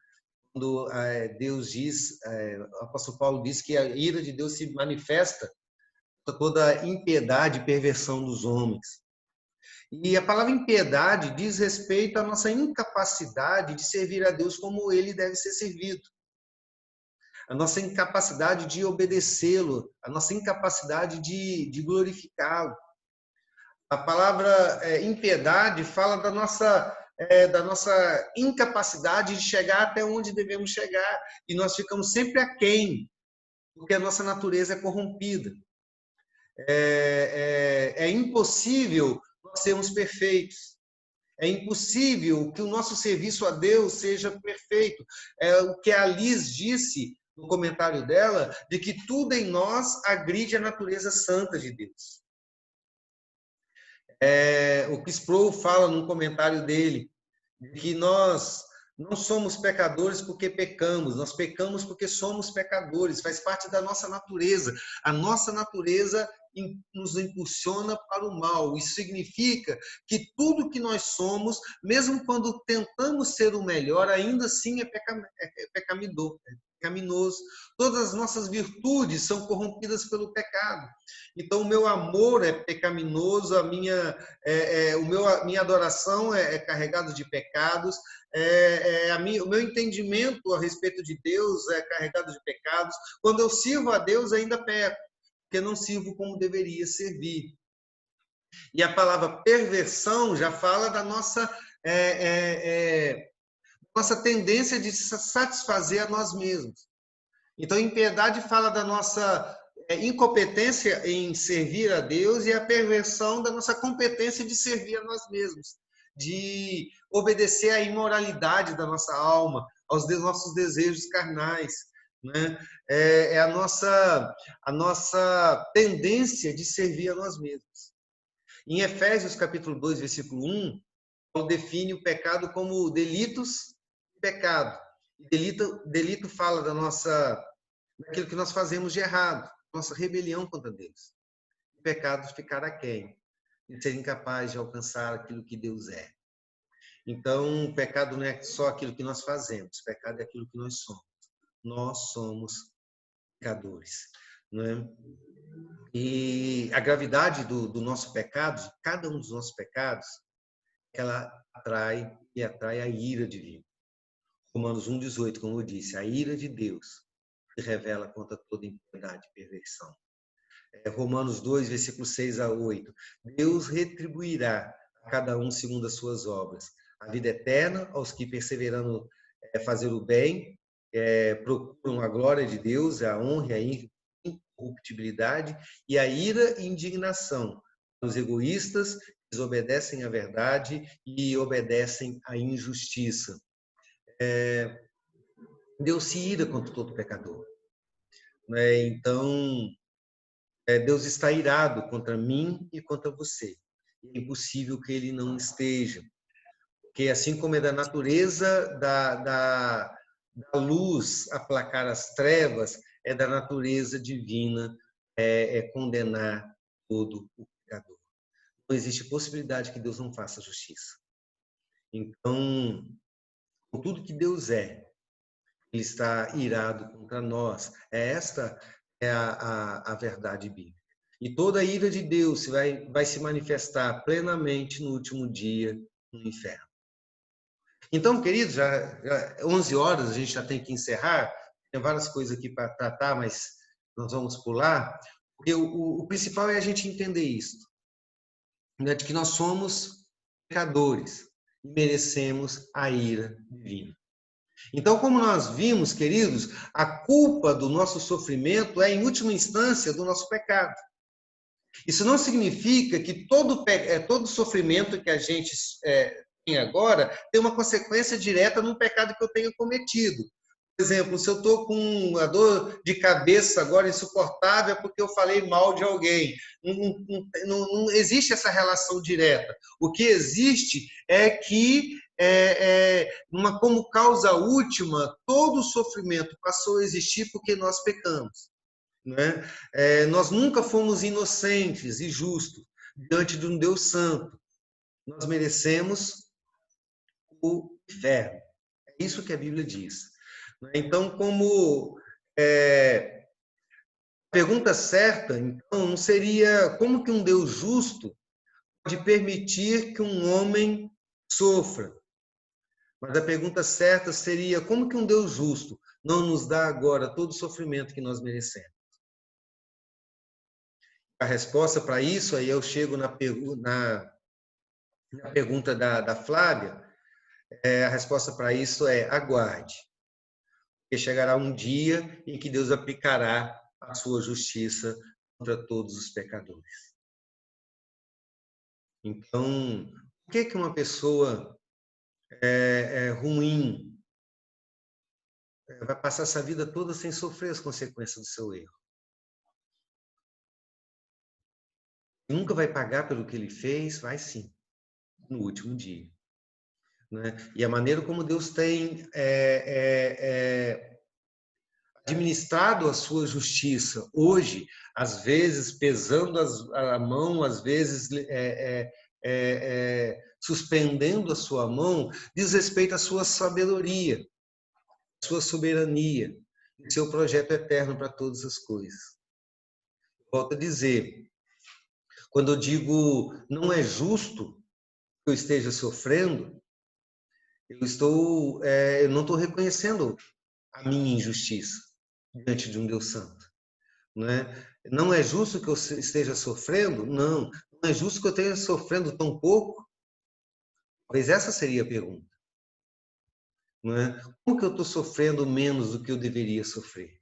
Quando Deus diz, o apóstolo Paulo diz que a ira de Deus se manifesta por toda a impiedade e perversão dos homens. E a palavra impiedade diz respeito à nossa incapacidade de servir a Deus como ele deve ser servido. A nossa incapacidade de obedecê-lo, a nossa incapacidade de glorificá-lo. A palavra impiedade fala da nossa incapacidade de chegar até onde devemos chegar. E nós ficamos sempre aquém, porque a nossa natureza é corrompida. É impossível nós sermos perfeitos. É impossível que o nosso serviço a Deus seja perfeito. É o que a Liz disse no comentário dela, de que tudo em nós agride a natureza santa de Deus. O que Sproul fala num comentário dele, que nós não somos pecadores porque pecamos, nós pecamos porque somos pecadores, faz parte da nossa natureza. A nossa natureza nos impulsiona para o mal. Isso significa que tudo que nós somos, mesmo quando tentamos ser o melhor, ainda assim é pecaminoso. Todas as nossas virtudes são corrompidas pelo pecado. Então, o meu amor é pecaminoso, a minha adoração é carregada de pecados, o meu entendimento a respeito de Deus é carregado de pecados. Quando eu sirvo a Deus, ainda peco, porque não sirvo como deveria servir. E a palavra perversão já fala da nossa tendência de satisfazer a nós mesmos. Então, impiedade fala da nossa incompetência em servir a Deus e a perversão da nossa competência de servir a nós mesmos, de obedecer à imoralidade da nossa alma, aos nossos desejos carnais. Né? É a nossa tendência de servir a nós mesmos. Em Efésios, capítulo 2, versículo 1, Paulo define o pecado como delitos e pecado. Delito fala daquilo que nós fazemos de errado, nossa rebelião contra Deus. O pecado ficar aquém, de ser incapaz de alcançar aquilo que Deus é. Então, o pecado não é só aquilo que nós fazemos, o pecado é aquilo que nós somos. Nós somos pecadores. Não é? E a gravidade do nosso pecado, de cada um dos nossos pecados, ela atrai a ira divina. Romanos 1,18, como eu disse, a ira de Deus se revela contra toda impiedade e perversão. Romanos 2, versículos 6 a 8. Deus retribuirá a cada um segundo as suas obras. A vida eterna aos que perseverando fazer o bem, procuram a glória de Deus, a honra e a incorruptibilidade, e a ira e indignação os egoístas que desobedecem à verdade e obedecem à injustiça. Deus se ira contra todo pecador. Então, Deus está irado contra mim e contra você. É impossível que ele não esteja. Porque assim como é da natureza da luz aplacar as trevas, é da natureza divina condenar todo o pecador. Não existe possibilidade que Deus não faça justiça. Então, com tudo que Deus é, ele está irado contra nós. Esta é a verdade bíblica. E toda a ira de Deus vai se manifestar plenamente no último dia no inferno. Então, queridos, já 11 horas, a gente já tem que encerrar. Tem várias coisas aqui para tratar, mas nós vamos pular. Porque o principal é a gente entender isso. Né, de que nós somos pecadores e merecemos a ira divina. Então, como nós vimos, queridos, a culpa do nosso sofrimento é, em última instância, do nosso pecado. Isso não significa que todo sofrimento que a gente tem agora tem uma consequência direta num pecado que eu tenha cometido. Por exemplo, se eu estou com uma dor de cabeça agora insuportável é porque eu falei mal de alguém. Não existe essa relação direta. O que existe é que, como causa última, todo o sofrimento passou a existir porque nós pecamos. Né? Nós nunca fomos inocentes e justos diante de um Deus santo. Nós merecemos o inferno. É isso que a Bíblia diz. Então, como a pergunta certa, então, não seria como que um Deus justo pode permitir que um homem sofra? Mas a pergunta certa seria como que um Deus justo não nos dá agora todo o sofrimento que nós merecemos? A resposta para isso, aí eu chego na pergunta da Flávia, a resposta para isso é aguarde. Porque chegará um dia em que Deus aplicará a sua justiça contra todos os pecadores. Então, por que uma pessoa ruim vai passar essa vida toda sem sofrer as consequências do seu erro? Nunca vai pagar pelo que ele fez? Vai sim, no último dia. Né? E a maneira como Deus tem administrado a sua justiça hoje, às vezes pesando a mão, às vezes suspendendo a sua mão, diz respeito à sua sabedoria, à sua soberania, e seu projeto eterno para todas as coisas. Volto a dizer, quando eu digo não é justo que eu esteja sofrendo, eu não estou reconhecendo a minha injustiça diante de um Deus santo. Não é justo que eu esteja sofrendo? Não. Não é justo que eu esteja sofrendo tão pouco? Talvez essa seria a pergunta. Como que eu estou sofrendo menos do que eu deveria sofrer?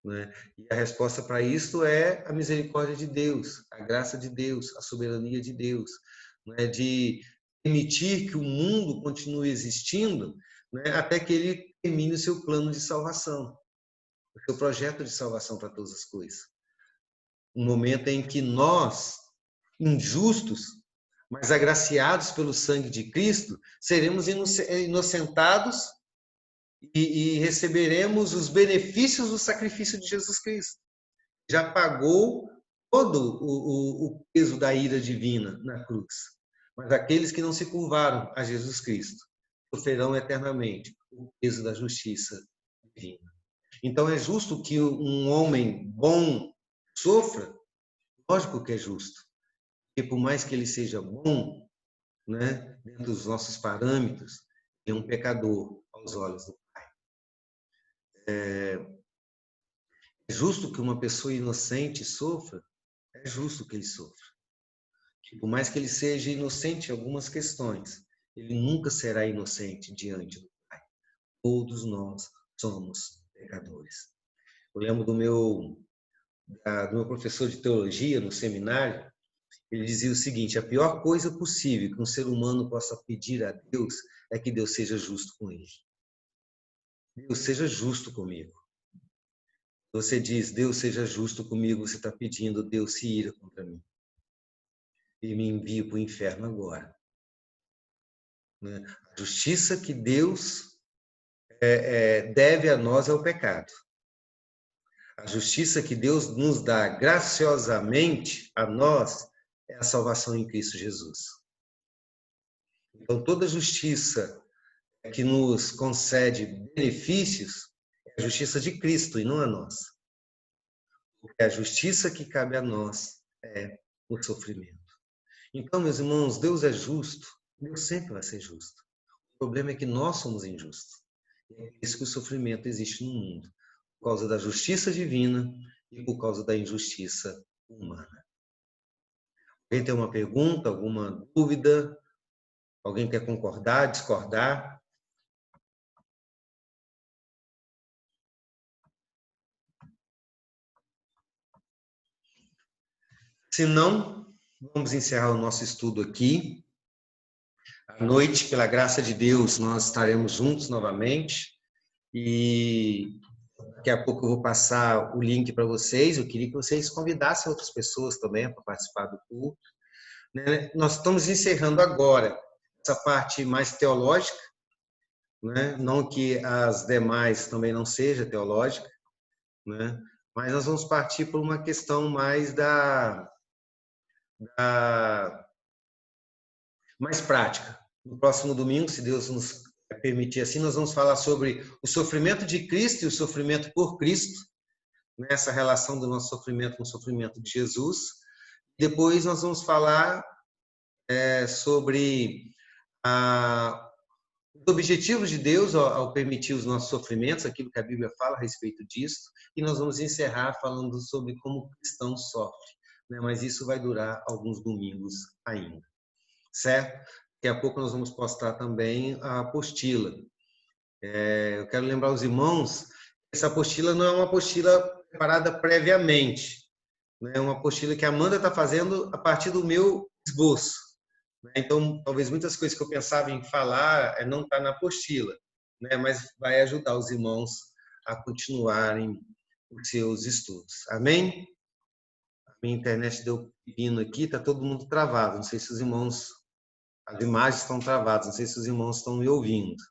E a resposta para isso é a misericórdia de Deus, a graça de Deus, a soberania de Deus, de permitir que o mundo continue existindo, até que ele termine o seu plano de salvação, o seu projeto de salvação para todas as coisas. Um momento em que nós, injustos, mas agraciados pelo sangue de Cristo, seremos inocentados e receberemos os benefícios do sacrifício de Jesus Cristo. Já pagou todo o peso da ira divina na cruz. Mas aqueles que não se curvaram a Jesus Cristo sofrerão eternamente o peso da justiça divina. Então é justo que um homem bom sofra? Lógico que é justo. Porque por mais que ele seja bom, dentro dos nossos parâmetros, é um pecador aos olhos do Pai. É justo que uma pessoa inocente sofra? É justo que ele sofra. Por mais que ele seja inocente em algumas questões, ele nunca será inocente diante do Pai. Todos nós somos pecadores. Eu lembro do meu professor de teologia no seminário, ele dizia o seguinte: a pior coisa possível que um ser humano possa pedir a Deus é que Deus seja justo com ele. Deus seja justo comigo. Você diz, Deus seja justo comigo, você está pedindo, Deus se ira contra mim. E me envia para o inferno agora. A justiça que Deus deve a nós é o pecado. A justiça que Deus nos dá graciosamente a nós é a salvação em Cristo Jesus. Então, toda justiça que nos concede benefícios é a justiça de Cristo e não a nossa. Porque a justiça que cabe a nós é o sofrimento. Então, meus irmãos, Deus é justo, Deus sempre vai ser justo. O problema é que nós somos injustos. E é por isso que o sofrimento existe no mundo, por causa da justiça divina e por causa da injustiça humana. Alguém tem uma pergunta, alguma dúvida? Alguém quer concordar, discordar? Se não, vamos encerrar o nosso estudo aqui. À noite, pela graça de Deus, nós estaremos juntos novamente. E daqui a pouco eu vou passar o link para vocês. Eu queria que vocês convidassem outras pessoas também para participar do culto. Né? Nós estamos encerrando agora essa parte mais teológica, né? Não que as demais também não seja teológica, né? Mas nós vamos partir por uma questão mais mais prática. No próximo domingo, se Deus nos permitir assim, nós vamos falar sobre o sofrimento de Cristo e o sofrimento por Cristo, nessa relação do nosso sofrimento com o sofrimento de Jesus. Depois nós vamos falar sobre os objetivos de Deus ao permitir os nossos sofrimentos, aquilo que a Bíblia fala a respeito disso, e nós vamos encerrar falando sobre como o cristão sofre, né? Mas isso vai durar alguns domingos ainda, certo? Daqui a pouco nós vamos postar também a apostila. Eu quero lembrar os irmãos, essa apostila não é uma apostila preparada previamente, né? É uma apostila que a Amanda está fazendo a partir do meu esboço. Então, talvez muitas coisas que eu pensava em falar não está na apostila, né? Mas vai ajudar os irmãos a continuarem os seus estudos. Amém? A minha internet deu pepino aqui, está todo mundo travado. Não sei se os irmãos, as imagens estão travadas, não sei se os irmãos estão me ouvindo.